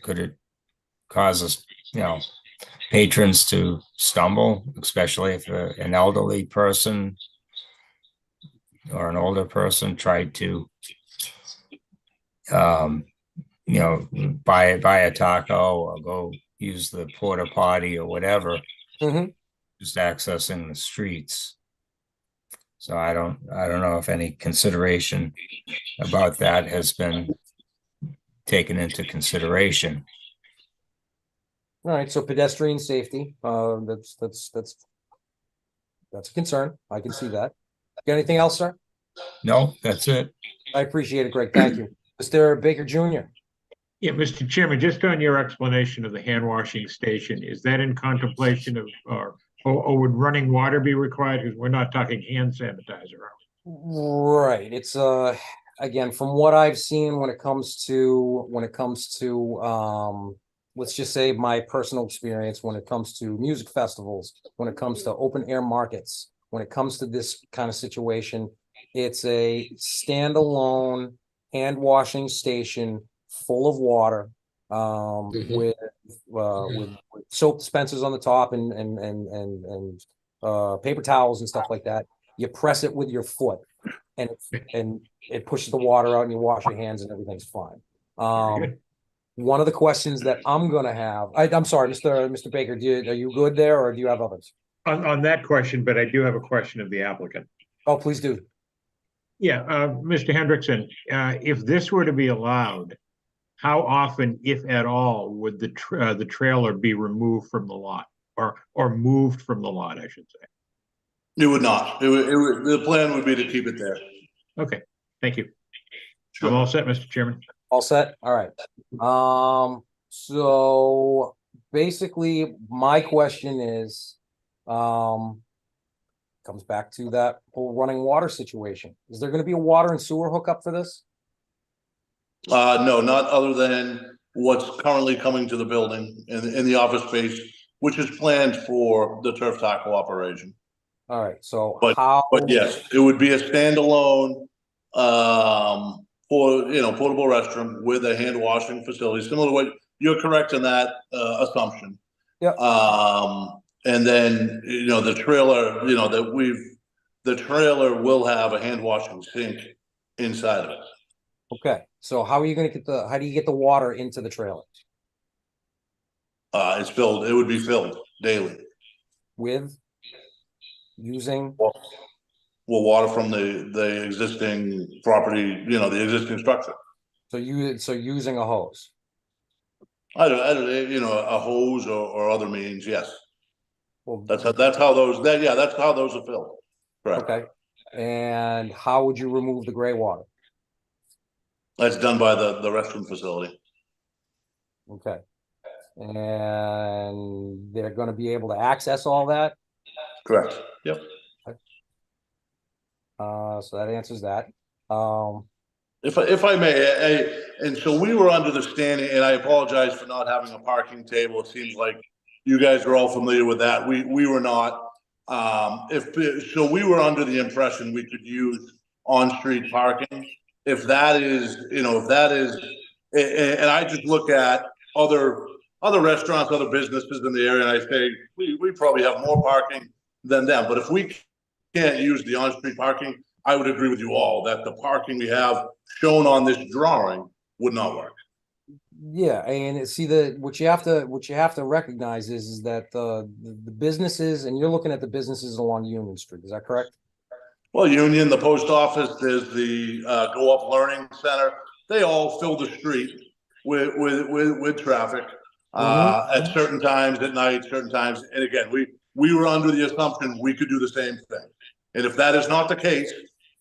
Could it cause us, patrons to stumble, especially if an elderly person or an older person tried to, buy a taco or go use the porta potty or whatever, just accessing the streets. So I don't know if any consideration about that has been taken into consideration. All right, so pedestrian safety, that's a concern. I can see that. Got anything else, sir? No, that's it. I appreciate it, Greg. Thank you. Mr. Baker Jr. Yeah, Mr. Chairman, just on your explanation of the hand washing station, is that in contemplation of, or would running water be required? Because we're not talking hand sanitizer, are we? Right. It's again, from what I've seen when it comes to let's just say my personal experience when it comes to music festivals, when it comes to open air markets, when it comes to this kind of situation, it's a standalone hand washing station full of water, with soap dispensers on the top and paper towels and stuff like that. You press it with your foot. and it pushes the water out and you wash your hands and everything's fine. One of the questions that I'm gonna have, I'm sorry, Mr. Baker, are you good there, or do you have others? On that question, but I do have a question of the applicant. Oh, please do. Yeah, Mr. Hendrickson, if this were to be allowed, how often, if at all, would the trailer be removed from the lot, or moved from the lot, I should say? It would not. The plan would be to keep it there. Okay, thank you. Sure. I'm all set, Mr. Chairman. All set? All right. So basically my question is, comes back to that whole running water situation. Is there gonna be a water and sewer hookup for this? No, not other than what's currently coming to the building in the office space, which is planned for the turf tackle operation. All right, so But yes, it would be a standalone, portable restroom with a hand washing facility, similar to what you're correct in that assumption. Yep. And then the trailer, the trailer will have a hand washing sink inside of it. Okay, so how do you get the water into the trailer? It's filled. It would be filled daily With using water from the existing property, the existing structure. So using a hose. I don't, a hose or other means. Yes. Well, that's how those are filled. Correct. Okay. And how would you remove the gray water? That's done by the restroom facility. Okay. And they're going to be able to access all that? Correct. Yep. Okay. So that answers that. If I may, and so we were under the standing, and I apologize for not having a parking table. It seems like you guys are all familiar with that. We were not. So we were under the impression we could use on-street parking. If that is, and I just look at other restaurants, other businesses in the area, and I say we probably have more parking than them. But if we can't use the on-street parking, I would agree with you all that the parking we have shown on this drawing would not work. Yeah, and see what you have to recognize is that the businesses, and you're looking at the businesses along Union Street. Is that correct? Well, Union, the post office, there's the Go Up Learning Center. They all fill the street with traffic at certain times at night, certain times. And again, we were under the assumption we could do the same thing. And if that is not the case,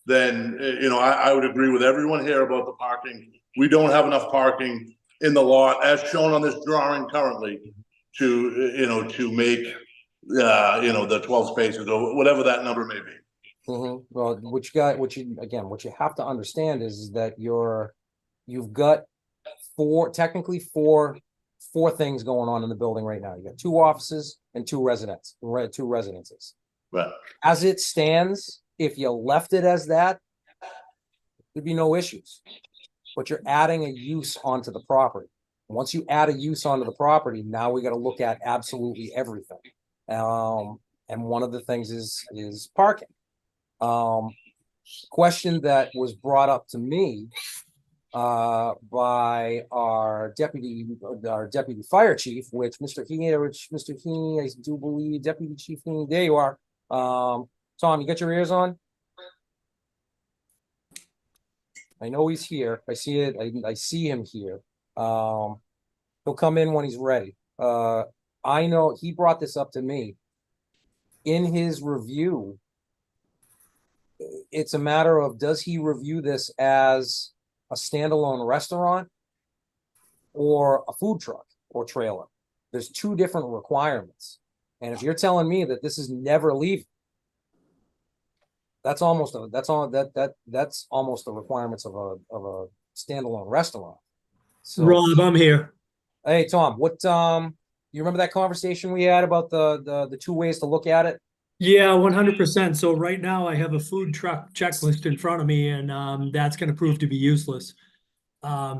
then I would agree with everyone here about the parking. We don't have enough parking in the lot as shown on this drawing currently to make the 12 spaces or whatever that number may be. Well, what you have to understand is that you've got technically four things going on in the building right now. You got 2 offices and 2 residences. Right. As it stands, if you left it as that, there'd be no issues. But you're adding a use onto the property. Once you add a use onto the property, now we got to look at absolutely everything. And one of the things is parking. Question that was brought up to me by our deputy fire chief, which Mr. Heaney, I do believe, Deputy Chief Heaney, there you are. Tom, you got your ears on? I know he's here. I see it. I see him here. He'll come in when he's ready. I know he brought this up to me. In his review, it's a matter of, does he review this as a standalone restaurant or a food truck or trailer? There's 2 different requirements. And if you're telling me that this is never leaving, that's almost the requirements of a standalone restaurant. So, Rob, I'm here. Hey, Tom, you remember that conversation we had about the 2 ways to look at it? Yeah, 100%. So right now I have a food truck checklist in front of me, and that's going to prove to be useless.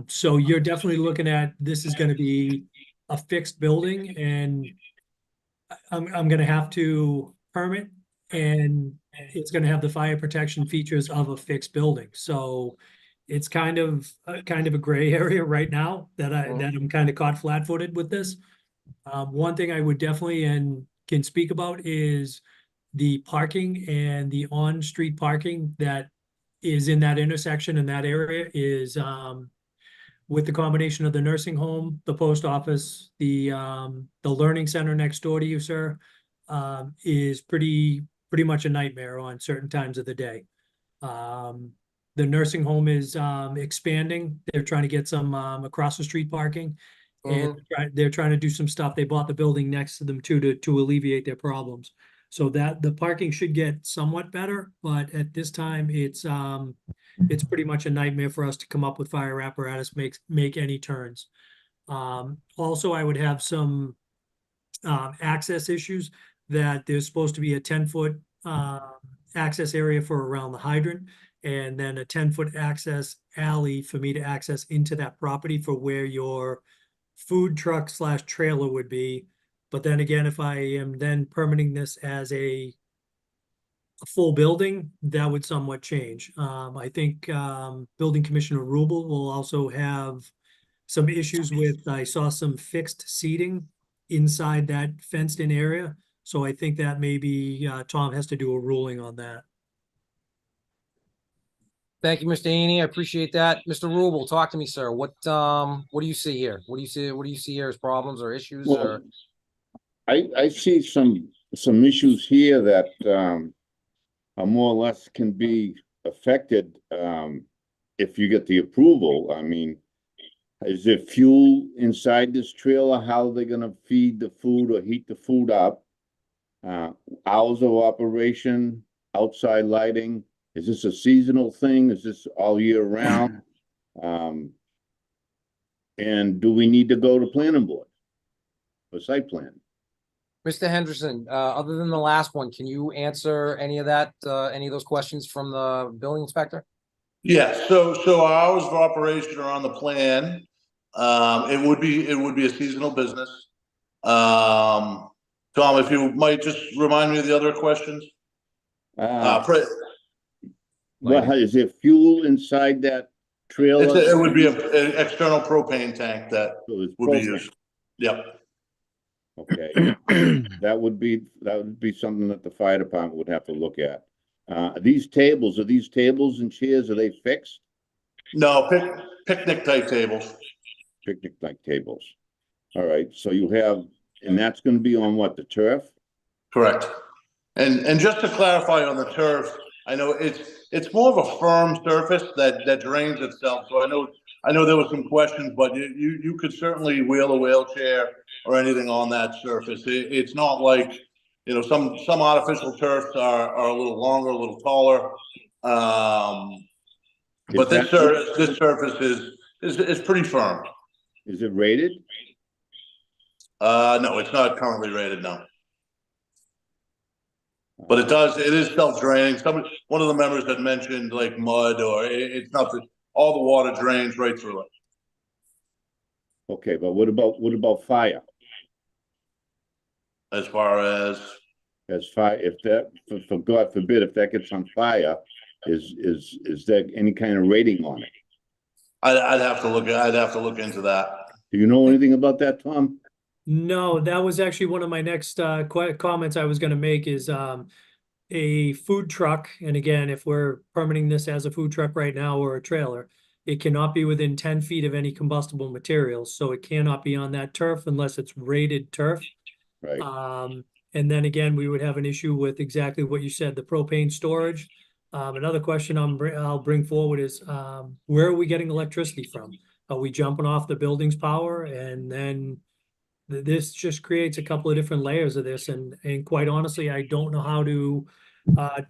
So you're definitely looking at, this is going to be a fixed building, and I'm going to have to permit and it's gonna have the fire protection features of a fixed building, so it's kind of a gray area right now that I'm kind of caught flat-footed with this. One thing I would definitely and can speak about is the parking and the on-street parking that is in that intersection in that area is with the combination of the nursing home, the post office, the learning center next door to you, sir, is pretty much a nightmare on certain times of the day. The nursing home is expanding. They're trying to get some across the street parking, and they're trying to do some stuff. They bought the building next to them too to alleviate their problems. So that the parking should get somewhat better, but at this time it's pretty much a nightmare for us to come up with fire apparatus, make any turns. Also, I would have some access issues that there's supposed to be a 10-foot access area for around the hydrant, and then a 10-foot access alley for me to access into that property for where your food truck / trailer would be. But then again, if I am then permitting this as a full building, that would somewhat change. I think Building Commissioner Rubel will also have some issues with, I saw some fixed seating inside that fenced-in area. So I think that maybe Tom has to do a ruling on that. Thank you, Mr. Haney. I appreciate that. Mr. Rubel, talk to me, sir. What do you see here? What do you see here as problems or issues? Well, I see some issues here that are more or less can be affected if you get the approval. I mean, is there fuel inside this trailer? How are they gonna feed the food or heat the food up? Hours of operation, outside lighting. Is this a seasonal thing? Is this all year round? And do we need to go to planning board for site plan? Mr. Henderson, other than the last one, can you answer any of that, any of those questions from the building inspector? Yeah, so our hours of operation are on the plan. It would be a seasonal business. Tom, if you might just remind me of the other questions. Well, is there fuel inside that trailer? It would be an external propane tank that would be used. Yep. Okay, that would be something that the fire department would have to look at. Are these tables and chairs, are they fixed? No, picnic type tables. Picnic type tables. All right, so you have, and that's gonna be on what, the turf? Correct. And just to clarify on the turf, I know it's more of a firm surface that drains itself. So I know there were some questions, but you could certainly wheel a wheelchair or anything on that surface. It's not like, you know, some artificial turfs are a little longer, a little taller. But this surface is pretty firm. Is it rated? No, it's not currently rated, no. But it is self-draining. One of the members had mentioned like mud or it's not all the water drains right through it. Okay, but what about fire? As far as fire, if that, for God forbid, if that gets on fire, is there any kind of rating on it? I'd have to look into that. Do you know anything about that, Tom? No, that was actually one of my next comments I was going to make is a food truck. And again, if we're permitting this as a food truck right now or a trailer, it cannot be within 10 feet of any combustible materials. So it cannot be on that turf unless it's rated turf. Right. And then again, we would have an issue with exactly what you said, the propane storage. Another question I'll bring forward is where are we getting electricity from? Are we jumping off the building's power? And then this just creates a couple of different layers of this. And quite honestly, I don't know how to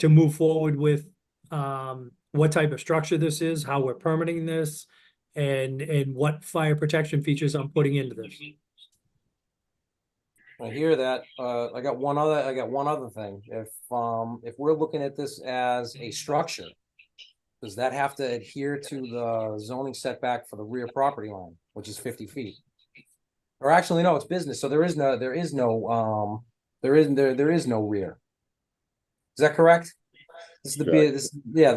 move forward with what type of structure this is, how we're permitting this, and what fire protection features I'm putting into this. I hear that. I got one other thing. If we're looking at this as a structure, does that have to adhere to the zoning setback for the rear property line, which is 50 feet? Or actually, no, it's business. So there is no rear. Is that correct? This is the B, this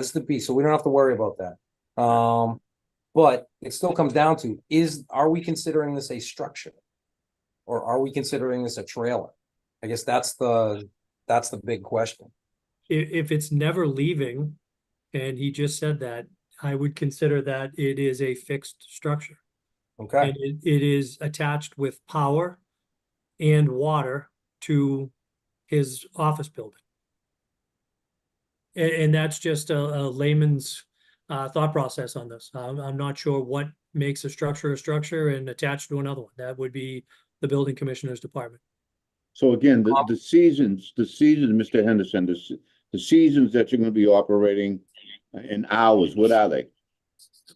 is the B, so we don't have to worry about that. But it still comes down to, are we considering this a structure? Or are we considering this a trailer? I guess that's the big question. If it's never leaving, and he just said that, I would consider that it is a fixed structure. Okay. And it is attached with power and water to his office building. And that's just a layman's thought process on this. I'm not sure what makes a structure and attached to another one. That would be the building commissioner's department. So again, the seasons, Mr. Henderson, the seasons that you're gonna be operating in hours, what are they?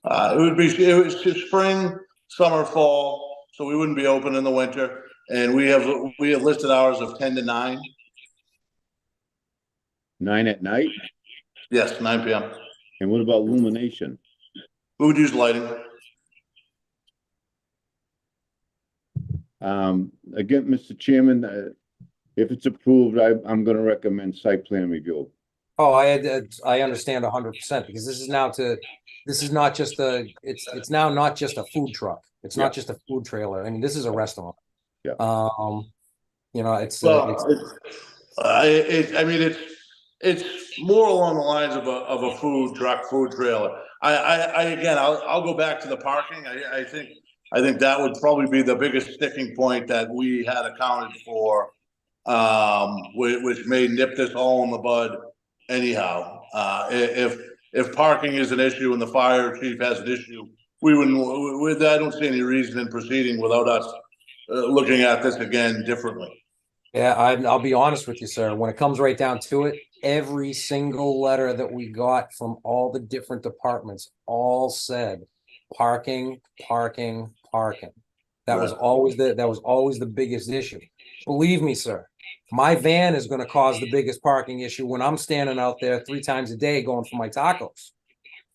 It was spring, summer, fall, so we wouldn't be open in the winter. And we have listed hours of 10 to 9. 9 at night? Yes, 9 p.m. And what about illumination? We would use lighting. Again, Mr. Chairman, if it's approved, I'm gonna recommend site plan review. Oh, I understand 100% because this is not just it's now not just a food truck. It's not just a food trailer. I mean, this is a restaurant. Yeah. You know, it's it's more along the lines of a food truck, food trailer. I'll go back to the parking. I think that would probably be the biggest sticking point that we had accounted for, which may nip this all in the bud anyhow. If parking is an issue and the fire chief has an issue, I don't see any reason in proceeding without us looking at this again differently. Yeah, I'll be honest with you, sir. When it comes right down to it, every single letter that we got from all the different departments all said parking, parking, parking. That was always the biggest issue. Believe me, sir, my van is going to cause the biggest parking issue when I'm standing out there 3 times a day going for my tacos.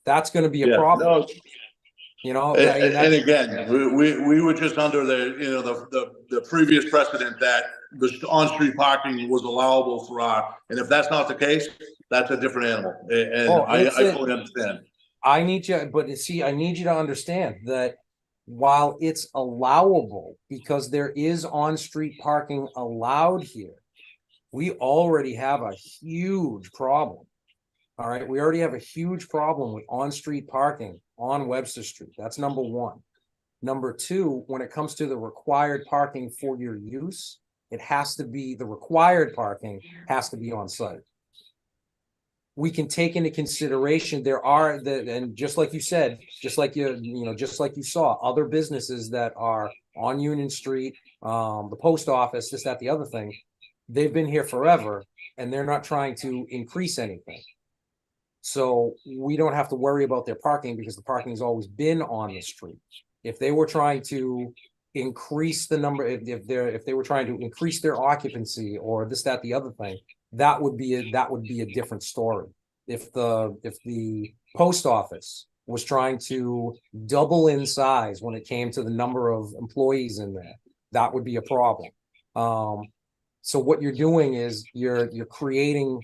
That's going to be a problem. No. You know, and again, we were just under the previous precedent that the on-street parking was allowable for and if that's not the case, that's a different animal. And I fully understand. I need you to understand that while it's allowable because there is on-street parking allowed here, we already have a huge problem. All right, we already have a huge problem with on-street parking on Webster Street. That's number one. Number two, when it comes to the required parking for your use, the required parking has to be on site. We can take into consideration and just like you said, just like you saw, other businesses that are on Union Street, the post office, this, that, the other thing, they've been here forever and they're not trying to increase anything. So we don't have to worry about their parking because the parking has always been on the street. If they were trying to increase the number, if they were trying to increase their occupancy or this, that, the other thing, that would be a different story. If the post office was trying to double in size when it came to the number of employees in there, that would be a problem. So what you're doing is you're creating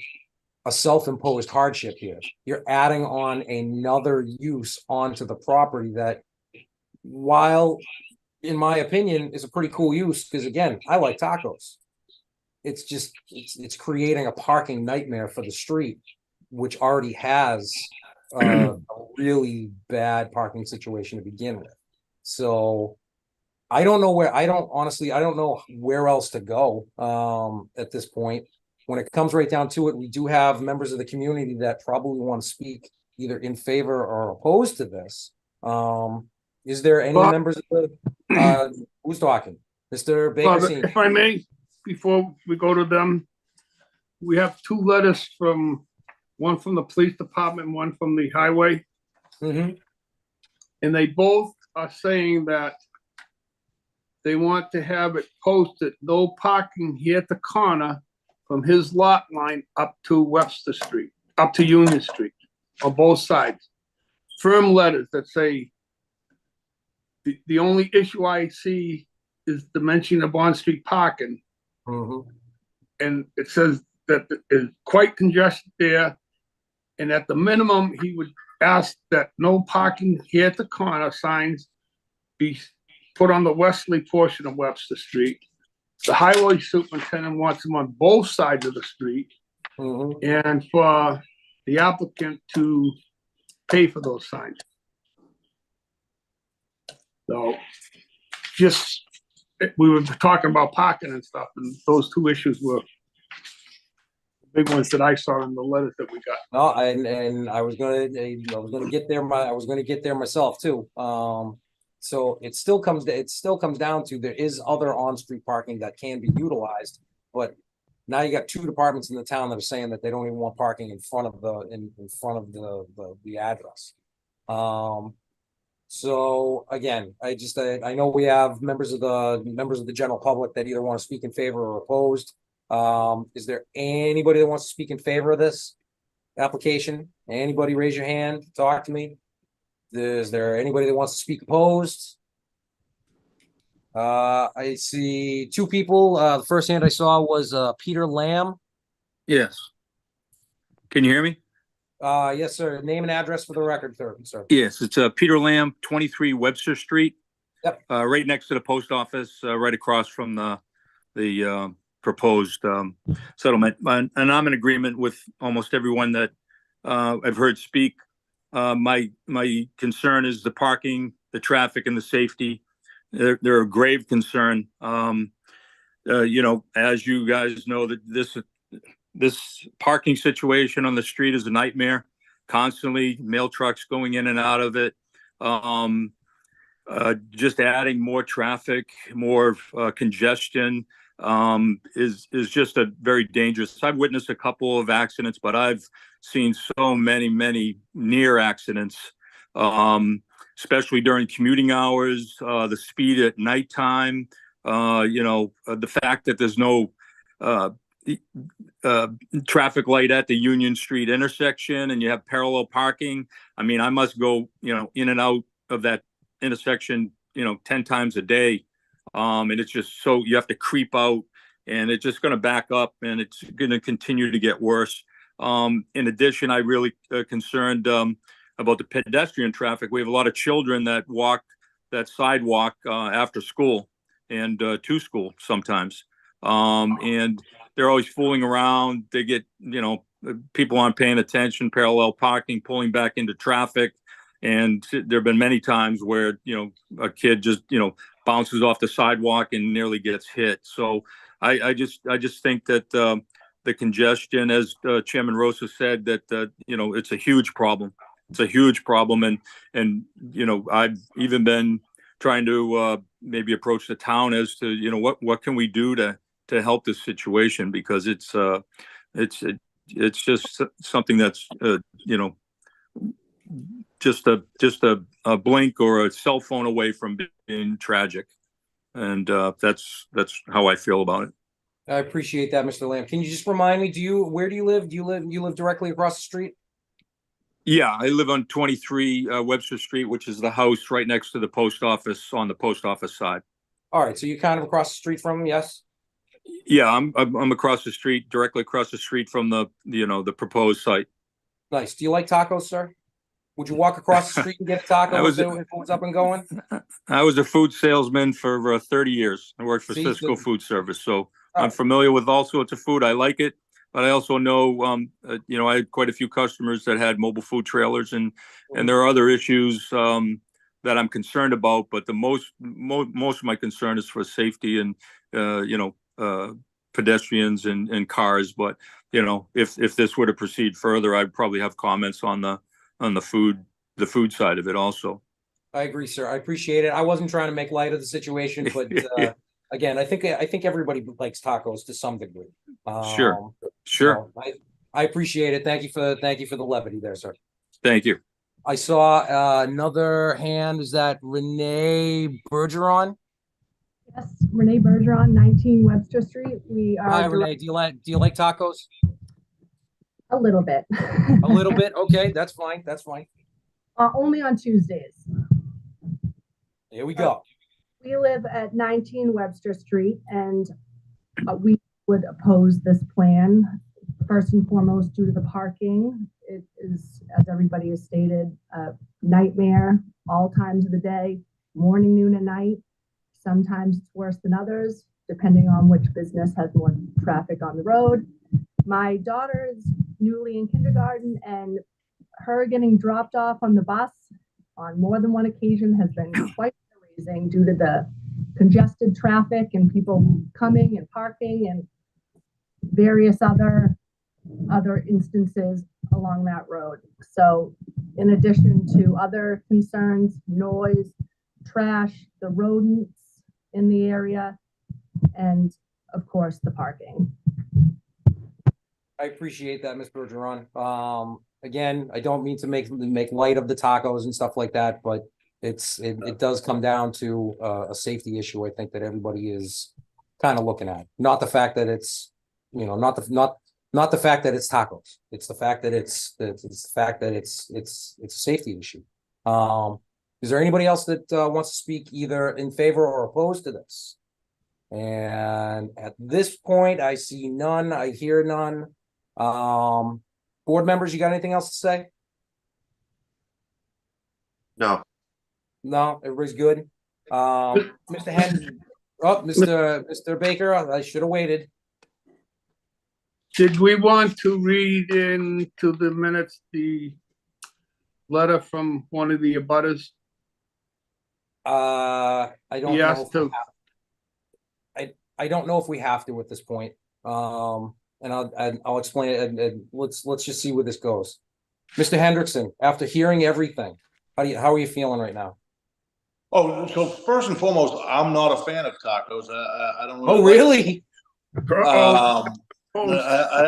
a self-imposed hardship here. You're adding on another use onto the property that, while in my opinion is a pretty cool use, because again, I like tacos. It's creating a parking nightmare for the street, which already has a really bad parking situation to begin with. So I don't know where else to go at this point. When it comes right down to it, we do have members of the community that probably want to speak either in favor or opposed to this. Is there any members of the who's talking? Mr. Baker? If I may, before we go to them, we have 2 letters one from the police department, one from the highway. Mm-hmm. And they both are saying that they want to have it posted, no parking here at the corner from his lot line up to Webster Street, up to Union Street, on both sides. Firm letters that say, the only issue I see is the mention of on-street parking. Mm-hmm. And it says that it's quite congested there. And at the minimum, he would ask that no parking here at the corner signs be put on the westerly portion of Webster Street. The highway superintendent wants them on both sides of the street, and for the applicant to pay for those signs. So just, we were talking about parking and stuff, and those two issues were big ones that I saw in the letters that we got. No, and I was gonna get there. I was gonna get there myself too. So it still comes down to there is other on-street parking that can be utilized, but now you got two departments in the town that are saying that they don't even want parking in front of the address. So again, I know we have members of the general public that either want to speak in favor or opposed. Is there anybody that wants to speak in favor of this application? Anybody raise your hand, talk to me. Is there anybody that wants to speak opposed? I see two people. The first hand I saw was Peter Lamb. Yes. Can you hear me? Yes, sir. Name and address for the record, sir. Yes, it's Peter Lamb, 23 Webster Street. Yep. Right next to the post office, right across from the proposed settlement. And I'm in agreement with almost everyone that I've heard speak. My concern is the parking, the traffic, and the safety. They're a grave concern. You know, as you guys know, that this parking situation on the street is a nightmare. Constantly mail trucks going in and out of it. Just adding more traffic, more congestion is just a very dangerous. I've witnessed a couple of accidents, but I've seen so many near accidents, especially during commuting hours, the speed at nighttime, you know, the fact that there's no traffic light at the Union Street intersection and you have parallel parking. I mean, I must go, you know, in and out of that intersection, you know, 10 times a day. And it's just so you have to creep out and it's just going to back up and it's going to continue to get worse. In addition, I really concerned about the pedestrian traffic. We have a lot of children that walk that sidewalk after school and to school sometimes. And they're always fooling around. They get, you know, people aren't paying attention, parallel parking, pulling back into traffic. And there have been many times where, you know, a kid just, you know, bounces off the sidewalk and nearly gets hit. So I just think that the congestion, as Chairman Rosa said, that, you know, it's a huge problem. It's a huge problem. And, you know, I've even been trying to maybe approach the town as to, you know, what can we do to help this situation, because it's just something that's, you know, just a blink or a cell phone away from being tragic. And that's how I feel about it. I appreciate that, Mr. Lamb. Can you just remind me, where do you live? You live directly across the street? Yeah, I live on 23 Webster Street, which is the house right next to the post office on the post office side. All right, so you're kind of across the street from him, yes? Yeah, I'm across the street, directly across the street from the, you know, the proposed site. Nice. Do you like tacos, sir? Would you walk across the street and get a taco if it was up and going? I was a food salesman for 30 years. I worked for Cisco Food Service, so I'm familiar with all sorts of food. I like it, but I also know, you know, I had quite a few customers that had mobile food trailers, and there are other issues that I'm concerned about. But the most of my concern is for safety and, you know, pedestrians and cars. But you know, if this were to proceed further, I'd probably have comments on the food side of it also. I agree, sir. I appreciate it. I wasn't trying to make light of the situation, but again, I think everybody likes tacos to some degree. Sure. So I appreciate it. Thank you for the levity there, sir. Thank you. I saw another hand. Is that Renee Bergeron? Yes, Renee Bergeron, 19 Webster Street. We are. Hi, Renee. Do you like tacos? A little bit. A little bit. Okay, that's fine. That's fine. Only on Tuesdays. Here we go. We live at 19 Webster Street, and we would oppose this plan. First and foremost, due to the parking. it is, as everybody has stated, a nightmare all times of the day, morning, noon, and night. Sometimes it's worse than others, depending on which business has more traffic on the road. My daughter is newly in kindergarten, and her getting dropped off on the bus on more than one occasion has been quite amazing due to the congested traffic and people coming and parking and various other instances along that road. So in addition to other concerns, noise, trash, the rodents in the area, and of course the parking. I appreciate that, Ms. Bergeron. Again, I don't mean to make light of the tacos and stuff like that, but it does come down to a safety issue. I think that everybody is kind of looking at, not the fact that it's, you know, not the fact that it's tacos. It's the fact that it's a safety issue. Is there anybody else that wants to speak either in favor or opposed to this? And at this point, I see none. I hear none. Board members, you got anything else to say? No. No, everybody's good. Mr. Henry, Mr. Baker, I should have waited. Did we want to read into the minutes the letter from one of the abutters? I don't He know. asked to. I don't know if we have to at this point. And I'll explain it, and let's just see where this goes. Mr. Hendrickson, after hearing everything, how are you feeling right now? Oh, so first and foremost, I'm not a fan of tacos. I don't. Really? I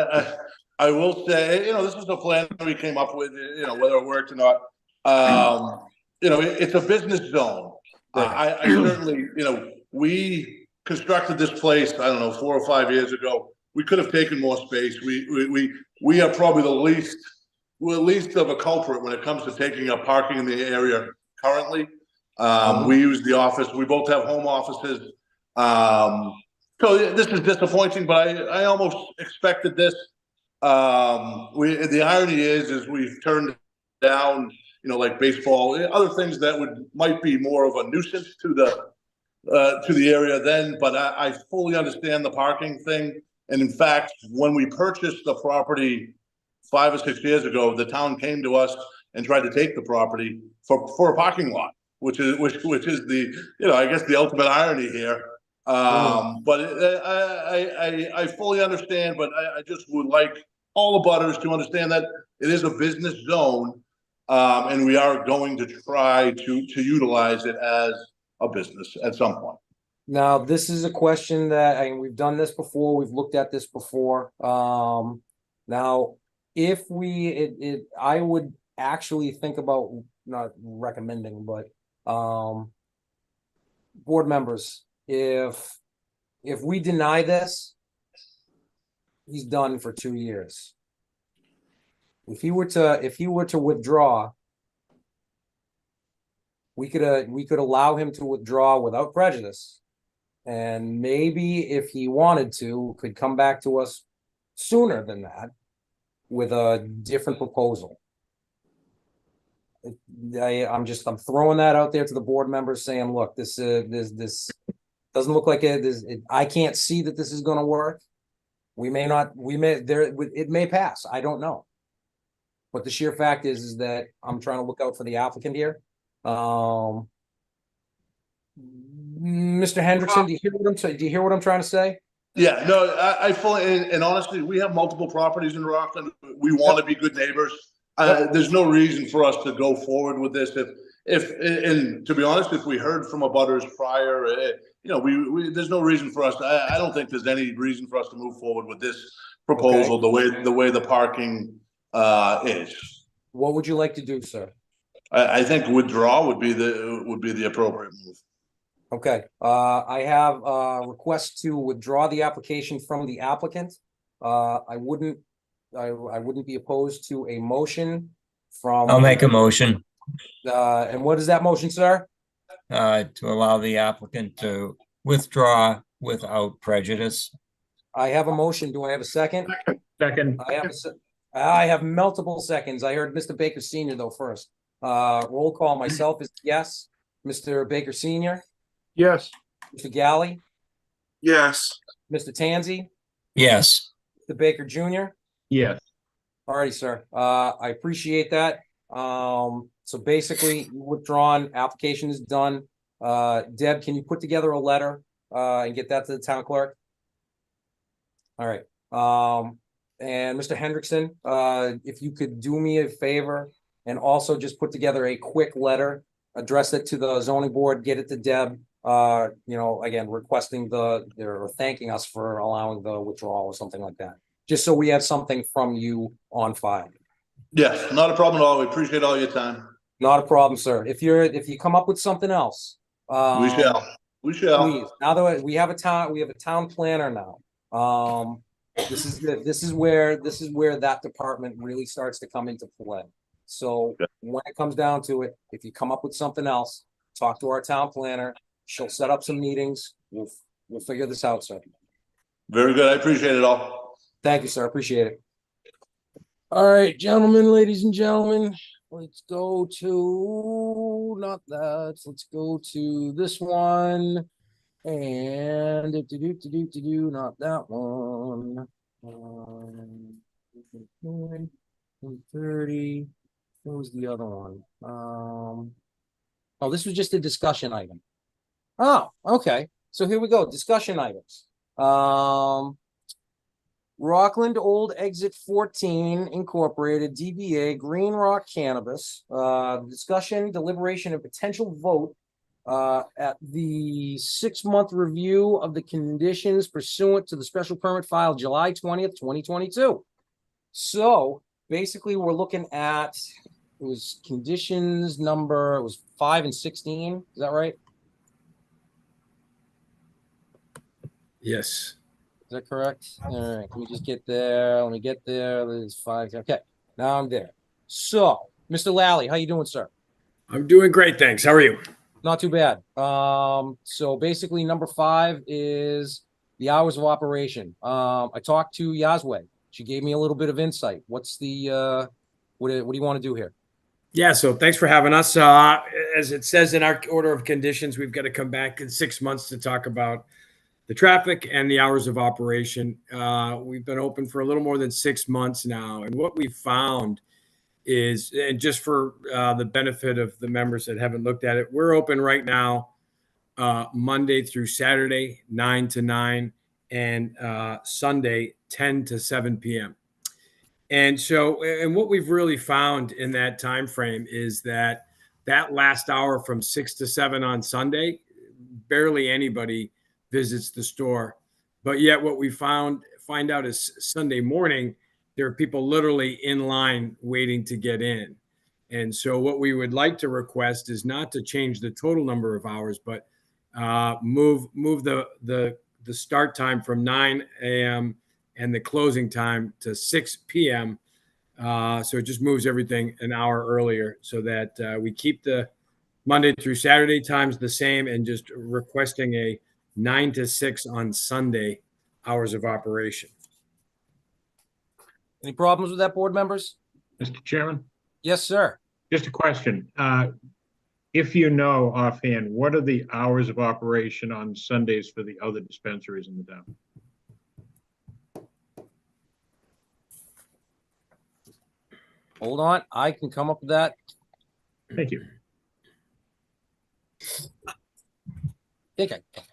will say, this is the plan we came up with. Whether it worked or not. It's a business zone. I certainly, we constructed this place, I don't know, 4 or 5 years ago. We could have taken more space. We are probably we're least of a culprit when it comes to taking up parking in the area currently. We use the office. We both have home offices. So this is disappointing, but I almost expected this. The irony is we've turned down, like baseball, other things that might be more of a nuisance to the area then, but I fully understand the parking thing. And in fact, when we purchased the property 5 or 6 years ago, the town came to us and tried to take the property for a parking lot, which is the, I guess the ultimate irony here. But I fully understand, but I just would like all the butters to understand that it is a business zone, and we are going to try to utilize it as a business at some point. Now, this is a question that we've done this before. We've looked at this before. Now, if I would actually think about not recommending, but board members, if we deny this, he's done for 2 years. If he were to withdraw, we could allow him to withdraw without prejudice. And maybe if he wanted to, could come back to us sooner than that with a different proposal. I'm throwing that out there to the board members, saying, look, this doesn't look like it. I can't see that this is going to work. It may pass. I don't know. But the sheer fact is that I'm trying to look out for the applicant here. Mr. Hendrickson, do you hear what I'm trying to say? Yeah, no, I fully, and honestly, we have multiple properties in Rockland. We want to be good neighbors. There's no reason for us to go forward with this. And to be honest, if we heard from abutters prior, there's no reason for us. I don't think there's any reason for us to move forward with this proposal. Okay. the way the parking is. What would you like to do, sir? I think withdraw would be the appropriate move. Okay, I have a request to withdraw the application from the applicant. I wouldn't be opposed to a motion from. I'll make a motion. And what is that motion, sir? To allow the applicant to withdraw without prejudice. I have a motion. Do I have a second? Second. I have multiple seconds. I heard Mr. Baker Senior though first. Roll call. Myself is yes. Mr. Baker Senior, Yes. Mr. Galley, Yes. Mr. Tansey, Yes. Mr. Baker Junior. Yes. Alrighty, sir. I appreciate that. So basically withdrawn, application is done. Deb, can you put together a letter, and get that to the town clerk? All right. And Mr. Hendrickson, if you could do me a favor and also just put together a quick letter, address it to the zoning board, get it to Deb, again, requesting or thanking us for allowing the withdrawal or something like that. Just so we have something from you on file. Yes, not a problem at all. We appreciate all your time. Not a problem, sir. If you come up with something else, We shall. We shall. please. Now that we have a town planner now. This is where that department really starts to come into play. So when it comes down to it, if you come up with something else, talk to our town planner. She'll set up some meetings. We'll figure this out, sir. Very good. I appreciate it all. Thank you, sir. Appreciate it. All right, gentlemen, ladies and gentlemen, let's go to not that. Let's go to this one. And not that one. 30. What was the other one? Oh, this was just a discussion item. Oh, okay. So here we go. Discussion items. Rockland Old Exit 14 Incorporated, DBA Green Rock Cannabis. Discussion, deliberation, and potential vote at the 6-month review of the conditions pursuant to the special permit filed July 20th, 2022. So basically we're looking at, it was conditions number, it was 5 and 16. Is that right? Yes. Is that correct? All right, let me just get there. Let me get there. There's 5. Okay, now I'm there. So, Mr. Lally, how you doing, sir? I'm doing great, thanks. How are you? Not too bad. So basically number 5 is the hours of operation. I talked to Yazway. She gave me a little bit of insight. What's the, what do you want to do here? Yeah, so thanks for having us. As it says in our order of conditions, we've got to come back in 6 months to talk about the traffic and the hours of operation. We've been open for a little more than 6 months now. And what we found is, and just for the benefit of the members that haven't looked at it, we're open right now Monday through Saturday, 9 to 9, and Sunday, 10 to 7 p.m. And so, and what we've really found in that time frame is that last hour from 6 to 7 on Sunday, barely anybody visits the store. But yet what we find out is Sunday morning, there are people literally in line waiting to get in. And so what we would like to request is not to change the total number of hours, but move the start time from 9 a.m. and the closing time to 6 p.m. So it just moves everything an hour earlier so that we keep the Monday through Saturday times the same and just requesting a 9 to 6 on Sunday hours of operation. Any problems with that, board members? Mr. Chairman? Yes, sir. Just a question. If you know offhand, what are the hours of operation on Sundays for the other dispensaries in the town? Hold on. I can come up with that. Thank you. I think I can.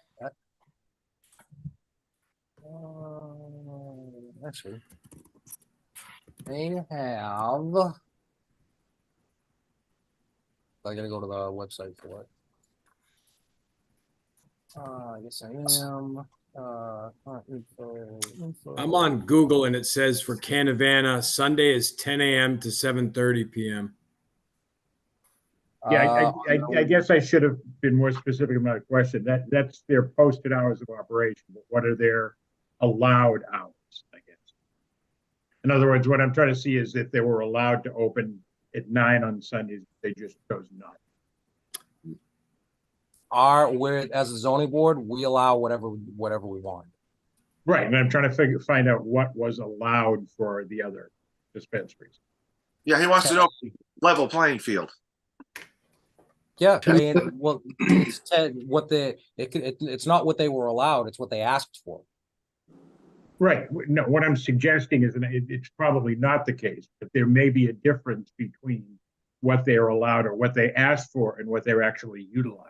Actually, they have. I gotta go to the website for it. Yes, I am. Info. I'm on Google and it says for Canavana, Sunday is 10 a.m. to 7:30 p.m. Yeah, I guess I should have been more specific about the question. That's their posted hours of operation, but what are their allowed hours, I guess? In other words, what I'm trying to see is if they were allowed to open at 9 on Sundays, they just chose not. As a zoning board, we allow whatever we want. Right, and I'm trying to find out what was allowed for the other dispensaries. Yeah, he wants to know level playing field. Yeah, I mean, well, it's it's not what they were allowed, it's what they asked for. Right. No, what I'm suggesting is, and it's probably not the case, but there may be a difference between what they are allowed or what they asked for and what they're actually utilizing.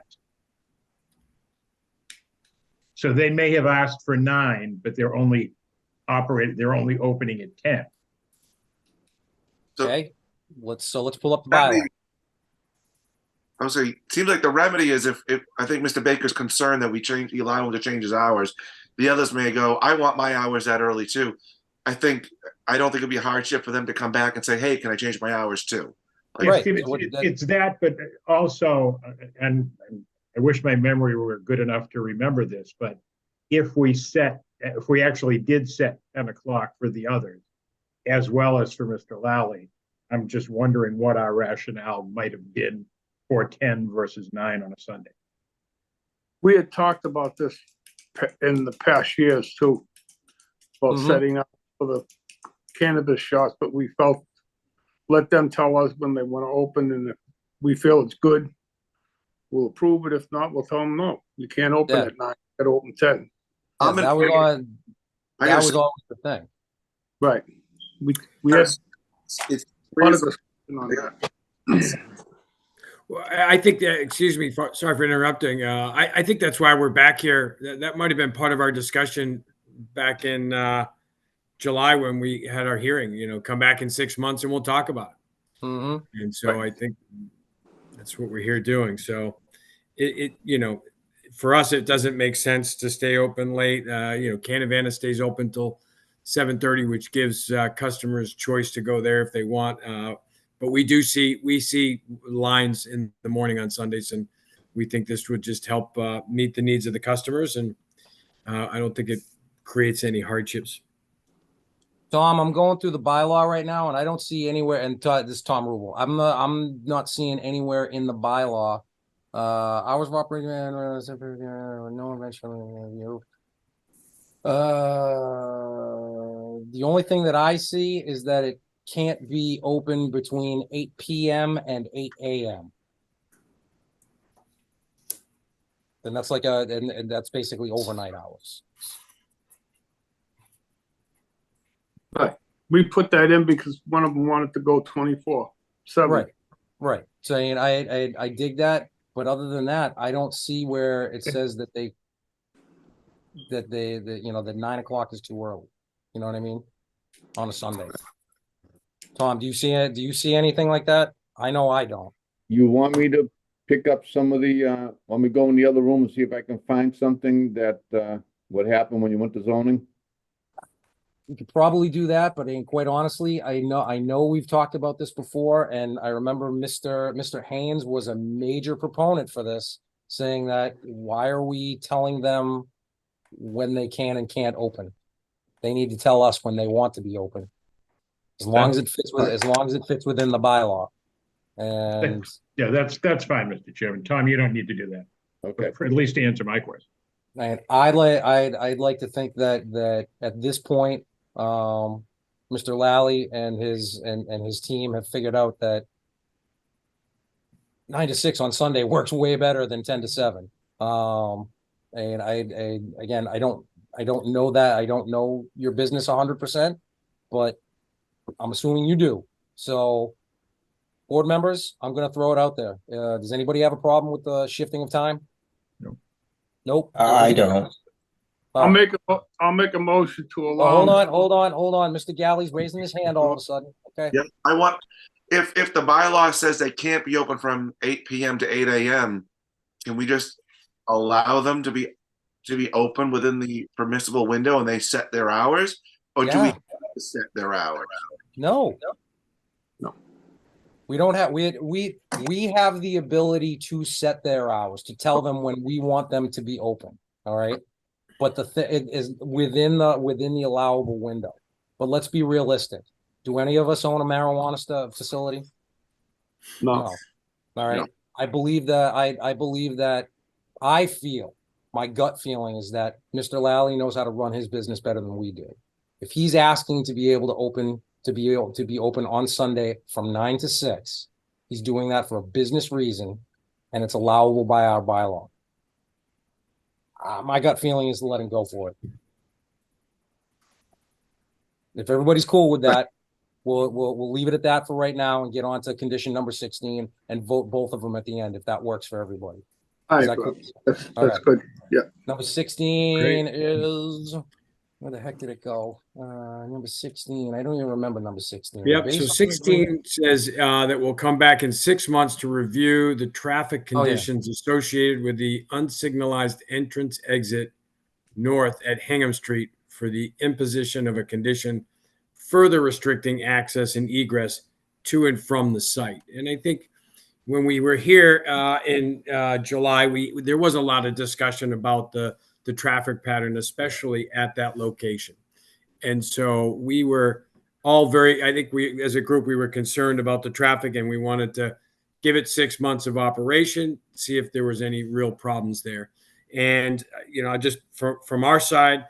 So they may have asked for 9, but they're only opening at 10. Okay, let's pull up the bylaw. I would say, it seems like the remedy is if I think Mr. Baker's concerned that we allow him to change his hours. The others may go, I want my hours that early too. I don't think it'd be a hardship for them to come back and say, hey, can I change my hours too? Like, right. It's that, but also, and I wish my memory were good enough to remember this, but if we actually did set 10 o'clock for the others, as well as for Mr. Lally, I'm just wondering what our rationale might have been for 10 versus 9 on a Sunday. We had talked about this in the past years too, about setting up for the cannabis shops, but we felt, let them tell us when they want to open, and if we feel it's good, we'll approve it. If not, we'll tell them, no, you can't open at 9, you got to open 10. Yeah, that was always the thing. Right. We had part of the on that. Well, I think that, excuse me, sorry for interrupting. I think that's why we're back here. That might have been part of our discussion back in July when we had our hearing. Come back in 6 months and we'll talk about it. And so I think that's what we're here doing. So for us, it doesn't make sense to stay open late. Canavana stays open till 7:30, which gives customers choice to go there if they want. But we see lines in the morning on Sundays, and we think this would just help meet the needs of the customers. And I don't think it creates any hardships. Tom, I'm going through the bylaw right now, and I don't see anywhere. And this is Tom Rubel. I'm not seeing anywhere in the bylaw. Hours of operation, no eventually. The only thing that I see is that it can't be open between 8 p.m. and 8 a.m. And that's and that's basically overnight hours. Right. We put that in because one of them wanted to go 24/7. Right. So I dig that, but other than that, I don't see where it says that that 9 o'clock is too early. You know what I mean? On a Sunday. Tom, do you see it? Do you see anything like that? I know I don't. You want me to pick up some of the, want me to go in the other room and see if I can find something that, what happened when you went to zoning? You could probably do that, but quite honestly, I know we've talked about this before, and I remember Mr. Haynes was a major proponent for this, saying that why are we telling them when they can and can't open? They need to tell us when they want to be open. As long as it fits within the bylaw. And yeah, that's fine, Mr. Chairman. Tom, you don't need to do that. Okay. For at least to answer my question. And I'd like to think that at this point, Mr. Lally and his team have figured out that 9 to 6 on Sunday works way better than 10 to 7. And I don't know that. I don't know your business 100%, but I'm assuming you do. So, board members, I'm going to throw it out there. Does anybody have a problem with the shifting of time? No. Nope. I don't. I'll make a motion to allow. Hold on. Mr. Galley's raising his hand all of a sudden. Okay. Yep. I want, if the bylaw says they can't be open from 8 p.m. to 8 a.m., can we just allow them to be open within the permissible window and they set their hours? Or do we have to set their hours? No. We don't have, we have the ability to set their hours, to tell them when we want them to be open. All right. But it is within the allowable window. But let's be realistic. Do any of us own a marijuana facility? No. All right. No. I believe my gut feeling is that Mr. Lally knows how to run his business better than we do. If he's asking to be able to open to be able to be open on Sunday from 9 to 6. He's doing that for a business reason, and it's allowable by our bylaw. My gut feeling is to let him go for it. If everybody's cool with that, we'll leave it at that for right now and get on to condition number 16 and vote both of them at the end if that works for everybody. All Is right, that cool? Bob. That's All right. good. Yeah. Number 16 is, where the heck did it go? Number 16. I don't even remember number 16. Yep, Based so on the 16 says that we'll come back in 6 months to review the traffic Oh, yeah. conditions associated with the unsignalized entrance exit north at Hingham Street for the imposition of a condition further restricting access and egress to and from the site. And I think when we were here in July, there was a lot of discussion about the traffic pattern, especially at that location. And so we were all I think we, as a group, we were concerned about the traffic, and we wanted to give it 6 months of operation, see if there was any real problems there. And, just from our side,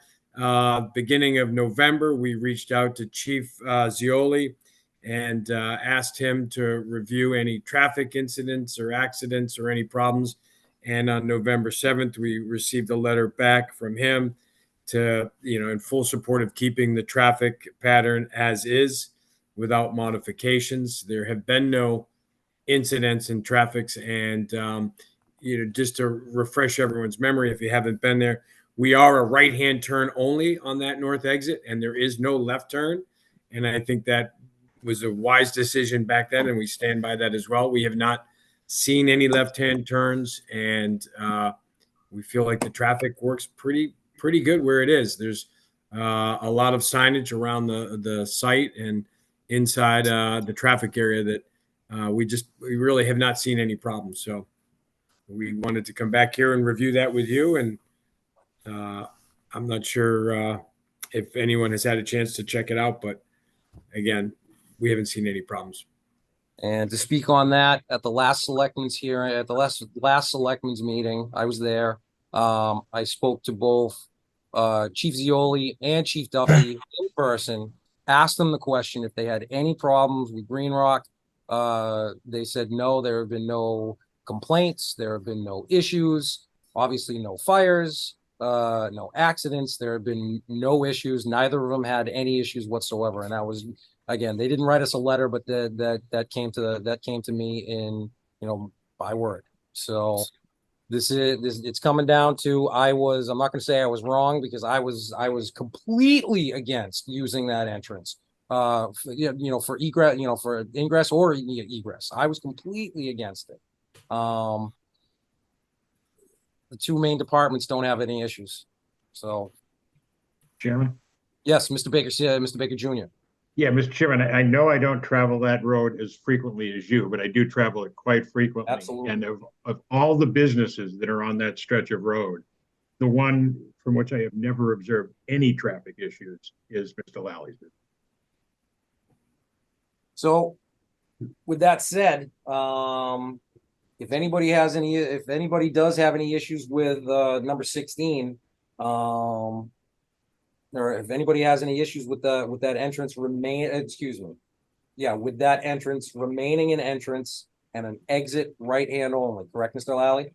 beginning of November, we reached out to Chief Zioli and asked him to review any traffic incidents or accidents or any problems. And on November 7th, we received a letter back from him to, in full support of keeping the traffic pattern as is without modifications. There have been no incidents in traffics. And, just to refresh everyone's memory, if you haven't been there, we are a right-hand turn only on that north exit, and there is no left turn. And I think that was a wise decision back then, and we stand by that as well. We have not seen any left-hand turns, and we feel like the traffic works pretty good where it is. There's a lot of signage around the site and inside the traffic area that we really have not seen any problems. So we wanted to come back here and review that with you. And I'm not sure if anyone has had a chance to check it out, but again, we haven't seen any problems. And to speak on that, at the last selectmen's hearing, at the last selectmen's meeting, I was there. I spoke to both Chief Zioli and Chief Duffy in person, asked them the question if they had any problems with Green Rock. They said no, there have been no complaints, there have been no issues, obviously no fires, no accidents, there have been no issues. Neither of them had any issues whatsoever. And that was, again, they didn't write us a letter, but that came to me in, by word. So it's coming down to, I'm not going to say I was wrong, because I was completely against using that entrance for egress, for ingress or egress. I was completely against it. The two main departments don't have any issues. So, Chairman? Yes, Mr. Baker Jr. Yeah, Mr. Chairman, I know I don't travel that road as frequently as you, but I do travel it quite frequently. Absolutely. And of all the businesses that are on that stretch of road, the one from which I have never observed any traffic issues is Mr. Lally's business. So, with that said, if anybody does have any issues with number 16, or if anybody has any issues with that entrance with that entrance remaining an entrance and an exit right hand only, correct, Mr. Lally?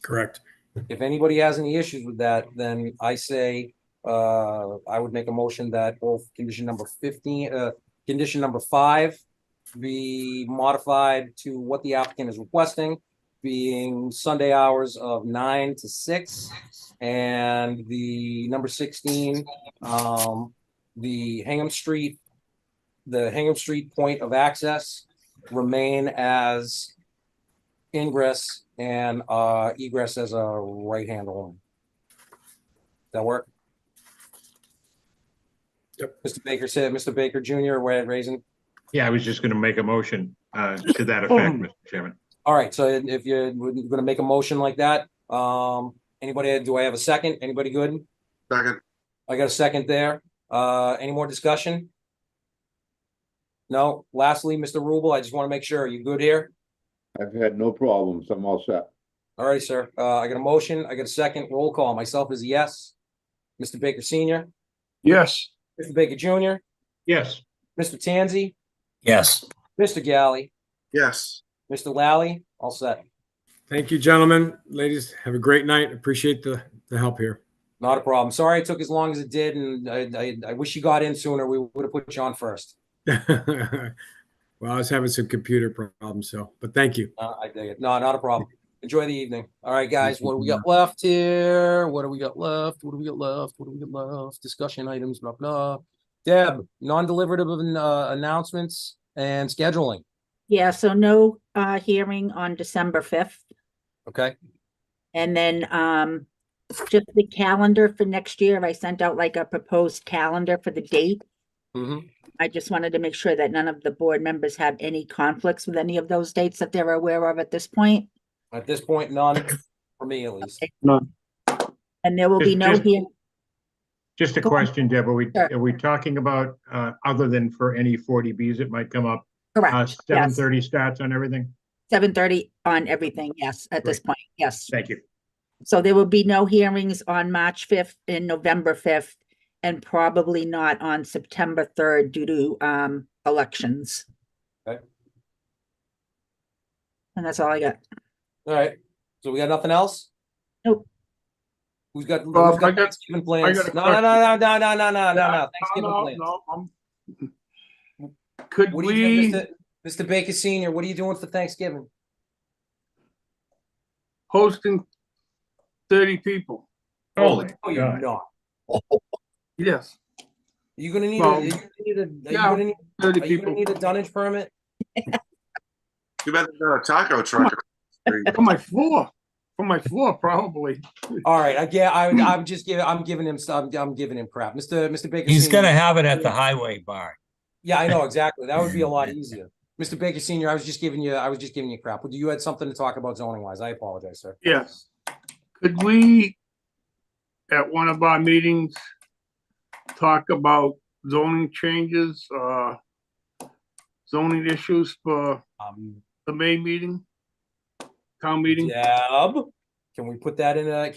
Correct. If anybody has any issues with that, then I say I would make a motion that both condition number 5 be modified to what the applicant is requesting, being Sunday hours of 9 to 6, and the number 16, the Hingham Street point of access remain as ingress and egress as a right hand only. That work? Yep. Mr. Baker Jr., raising. Yeah, I was just going to make a motion to that effect, Mr. Chairman. All right, so if you're going to make a motion like that, anybody, do I have a second? Anybody good? Second. I got a second there. Any more discussion? No? Lastly, Mr. Rubel, I just want to make sure, you good here? I've had no problems. I'm all set. All right, sir. I got a motion. I got a second. Roll call. Myself is yes. Mr. Baker Senior? Yes. Mr. Baker Jr.? Yes. Mr. Tanzi, Yes. Mr. Galley, Yes. Mr. Lally, all set. Thank you, gentlemen. Ladies, have a great night. Appreciate the help here. Not a problem. Sorry it took as long as it did, and I wish you got in sooner. We would have put you on first. Well, I was having some computer problems, but thank you. I dig it. No, not a problem. Enjoy the evening. All right, guys, what do we got left here? What do we got left? What do we got left? What do we got left? Discussion items, blah, blah. Deb, non-deliberative announcements and scheduling. Yeah, so no hearing on December 5th. Okay. And then just the calendar for next year. I sent out like a proposed calendar for the date. Mm-hmm. I just wanted to make sure that none of the board members have any conflicts with any of those dates that they're aware of at this point. At this point, none, for me at least. None. And there will be no hearing. Just a question, Deb, are we talking about, other than for any 40Bs that might come up? Correct. 7:30 starts on everything? 7:30 on everything, yes, at this point, yes. Thank you. So there will be no hearings on March 5th and November 5th, and probably not on September 3rd due to elections. Okay. And that's all I got. All right. So we got nothing else? Nope. Who's got I got- Thanksgiving plans? I got a No. Thanksgiving plans. Could What are you doing, we Mr. Baker Senior? What are you doing for Thanksgiving? hosting 30 people? Holy No, you're God. not. Yes. You're gonna need Well, are you yeah, gonna need 30 are you gonna people. need a dunnage permit? You better got a taco truck. For my floor. For my floor, probably. All right, I'm giving him I'm giving him crap. Mr. Baker He's Senior. gonna have it at the highway bar. Yeah, I know exactly. That would be a lot easier. Mr. Baker Senior, I was just giving you crap. But you had something to talk about zoning wise. I apologize, sir. Yes. Could we, at one of our meetings, talk about zoning changes, zoning issues for the May meeting? Town meeting? Deb, can we put that in a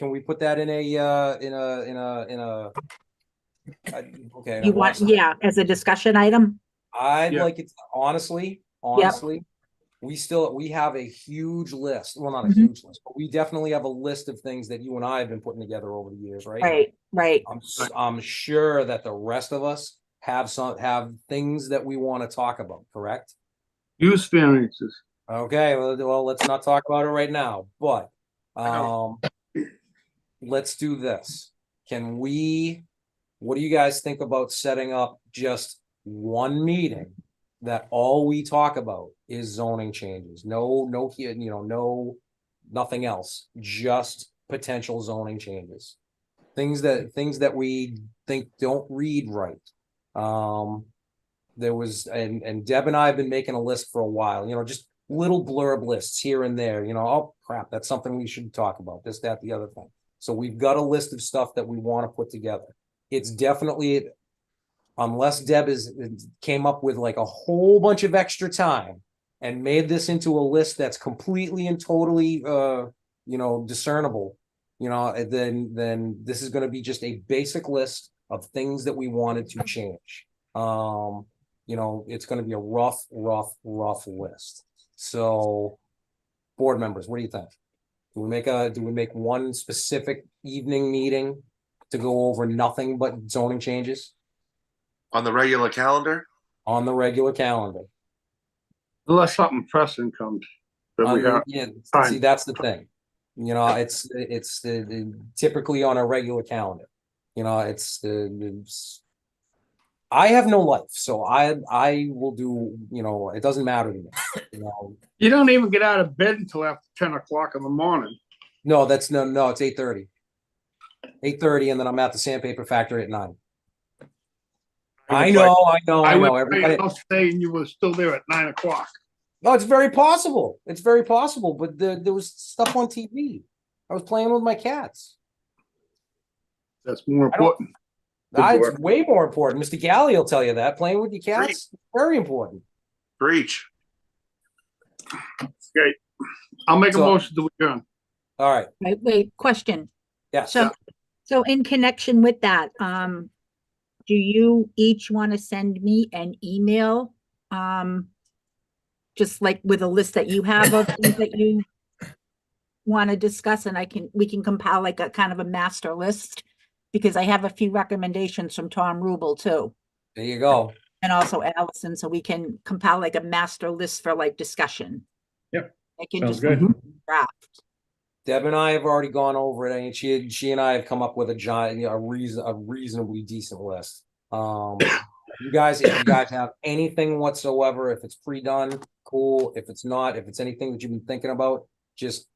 okay. You want, yeah, as a discussion item? I'd Yeah. like it, honestly, we have a huge list. Well, not a Mhm. huge list, but we definitely have a list of things that you and I have been putting together over the years, right? Right. I'm sure that the rest of us have things that we want to talk about, correct? Use variances. Okay, well, let's not talk about it right now, but let's do this. What do you guys think about setting up just one meeting that all we talk about is zoning changes? No, nothing else, just potential zoning changes. Things that we think don't read right. There was, and Deb and I have been making a list for a while, just little blurb lists here and there, oh crap, that's something we should talk about, this, that, the other thing. So we've got a list of stuff that we want to put together. It's definitely, unless Deb came up with like a whole bunch of extra time and made this into a list that's completely and totally, discernible, then this is going to be just a basic list of things that we wanted to change. It's going to be a rough list. So, board members, what do you think? Do we make one specific evening meeting to go over nothing but zoning changes? On the regular calendar? On the regular calendar. Unless something pressing comes. That we have time. See, that's the thing. It's typically on a regular calendar. I have no life, so I will do, it doesn't matter to me. You don't even get out of bed until after 10 o'clock in the morning. No, it's 8:30. 8:30, and then I'm at the sandpaper factory at 9. I know. Everybody, I was saying you were still there at 9 o'clock. no, it's very possible. But there was stuff on TV. I was playing with my cats. That's more important. It's way more important. Mr. Galley will tell you that. Playing with your cats, very important. Breach. Okay. I'll make a motion to adjourn. All right. Wait, question. Yes. So in connection with that, do you each want to send me an email? Just like with a list that you have of things that you want to discuss, and we can compile like a kind of a master list, because I have a few recommendations from Tom Rubel too. There you go. And also Allison, so we can compile like a master list for like discussion. Yep. I can Sounds just good. draft. Deb and I have already gone over it, and she and I have come up with a reasonably decent list. If you guys have anything whatsoever, if it's pre-done, cool. If it's not, if it's anything that you've been thinking about, just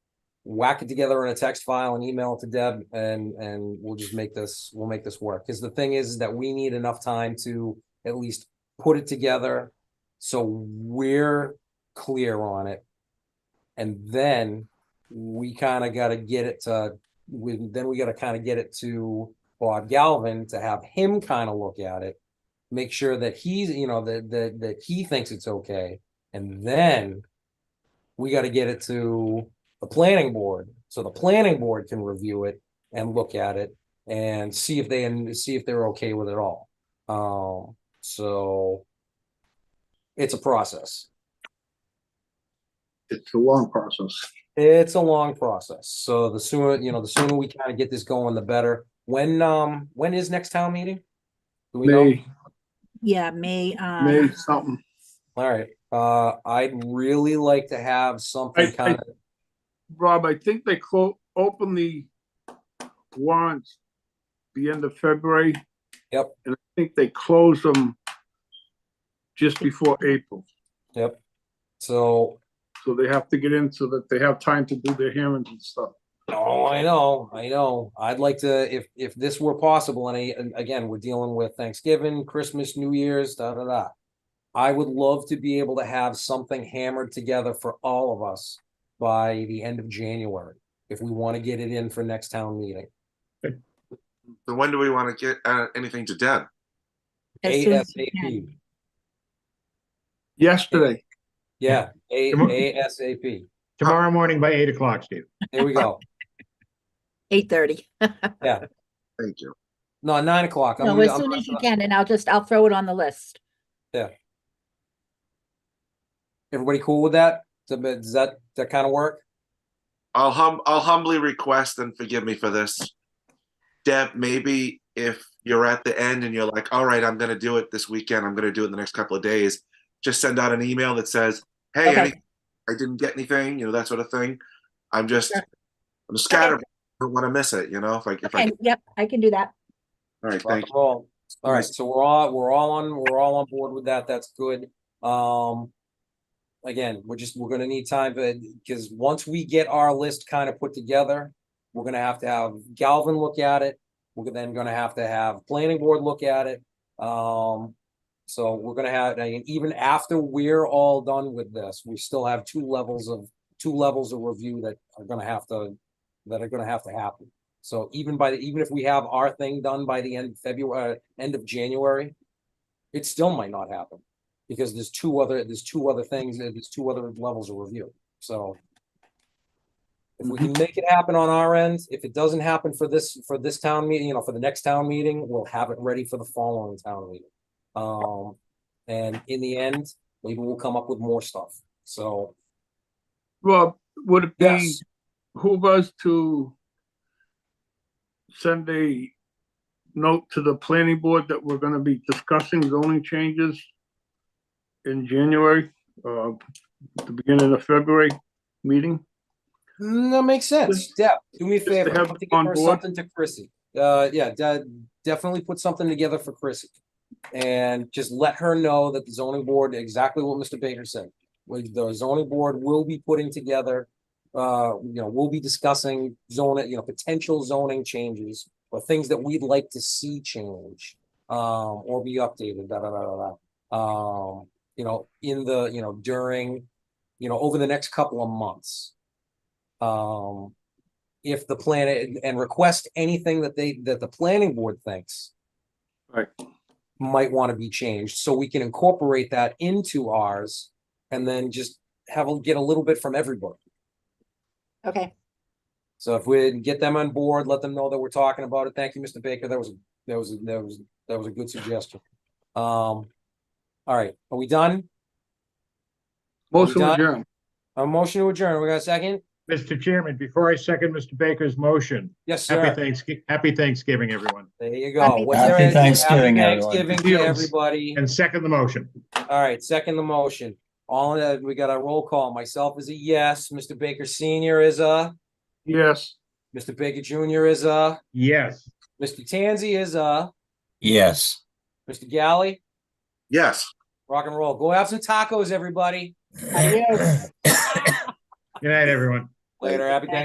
whack it together in a text file and email it to Deb, and we'll make this work. Because the thing is that we need enough time to at least put it together so we're clear on it, and then we kind of got to get it to Bob Galvin to have him kind of look at it, make sure that he's, that he thinks it's okay. And then we got to get it to the planning board, so the planning board can review it and look at it and see if they're okay with it all. So it's a process. It's a long process. It's a long process. So the sooner we kind of get this going, the better. When is next town meeting? Do we know? Yeah, May. May something. All right. I'd really like to have something kind of. Rob, I think they open the warrants the end of February. Yep. And I think they close them just before April. Yep. So they have to get in so that they have time to do their hearings and stuff. Oh, I know. I'd like to, if this were possible, and again, we're dealing with Thanksgiving, Christmas, New Year's, I would love to be able to have something hammered together for all of us by the end of January, if we want to get it in for next town meeting. So when do we want to get anything to Deb? ASAP. Yesterday. Yeah, ASAP. Tomorrow morning by 8 o'clock, Steve. There we go. 8:30. Yeah. Thank you. No, 9 o'clock. No, as soon as you can, and I'll throw it on the list. Yeah. Everybody cool with that? Does that kind of work? I'll humbly request, and forgive me for this, Deb, maybe if you're at the end and you're like, all right, I'm going to do it this weekend, I'm going to do it in the next couple of days, just send out an email that says, hey, Okay. I didn't get anything, that sort of thing. I'm scattered. I don't want to miss it, Yep, I can do that. All right, thank you. All right, so we're all on board with that. That's good. Again, we're gonna need time because once we get our list kind of put together, we're gonna have to have Galvin look at it. We're then gonna have to have planning board look at it. So we're gonna have, even after we're all done with this, we still have two levels of review that are gonna have to happen. So even if we have our thing done by the end of January, it still might not happen because there's two other levels of review. So if we can make it happen on our end, if it doesn't happen for this town meeting, for the next town meeting, we'll have it ready for the following town meeting. And in the end, maybe we'll come up with more stuff. So, Rob, would it be yes. who was to send a note to the planning board that we're going to be discussing zoning changes in January, at the beginning of February meeting? That makes sense. Deb, do me a favor. to have Put them on together board? something to Chrissy. Definitely put something together for Chrissy, and just let her know that the zoning board, exactly what Mr. Baker said, the zoning board will be putting together. We'll be discussing potential zoning changes or things that we'd like to see change, or be updated. During, over the next couple of months. If the plan, and request anything that the planning board thinks might want to be changed, so we can incorporate that into ours, and then just get a little bit from everybody. Okay. So if we get them on board, let them know that we're talking about it. Thank you, Mr. Baker. That was That was a good suggestion. All right, are we done? Motion done? adjourned. A motion to adjourn. We got a second? Mr. Chairman, before I second Mr. Baker's motion, Yes, happy sir. Happy Thanksgiving, everyone. There you go. Happy What's there? Thanksgiving, Happy everyone. Thanksgiving to Yes. everybody. And second the motion. All right, second the motion. All in that, we got a roll call. Myself is a yes. Mr. Baker Senior is a, Yes. Mr. Baker Junior is a, Yes. Mr. Tanzi is a, Yes. Mr. Galley, Yes. rock and roll. Go have some tacos, everybody. Adios. Good night, everyone. Later. Happy Thanksgiving.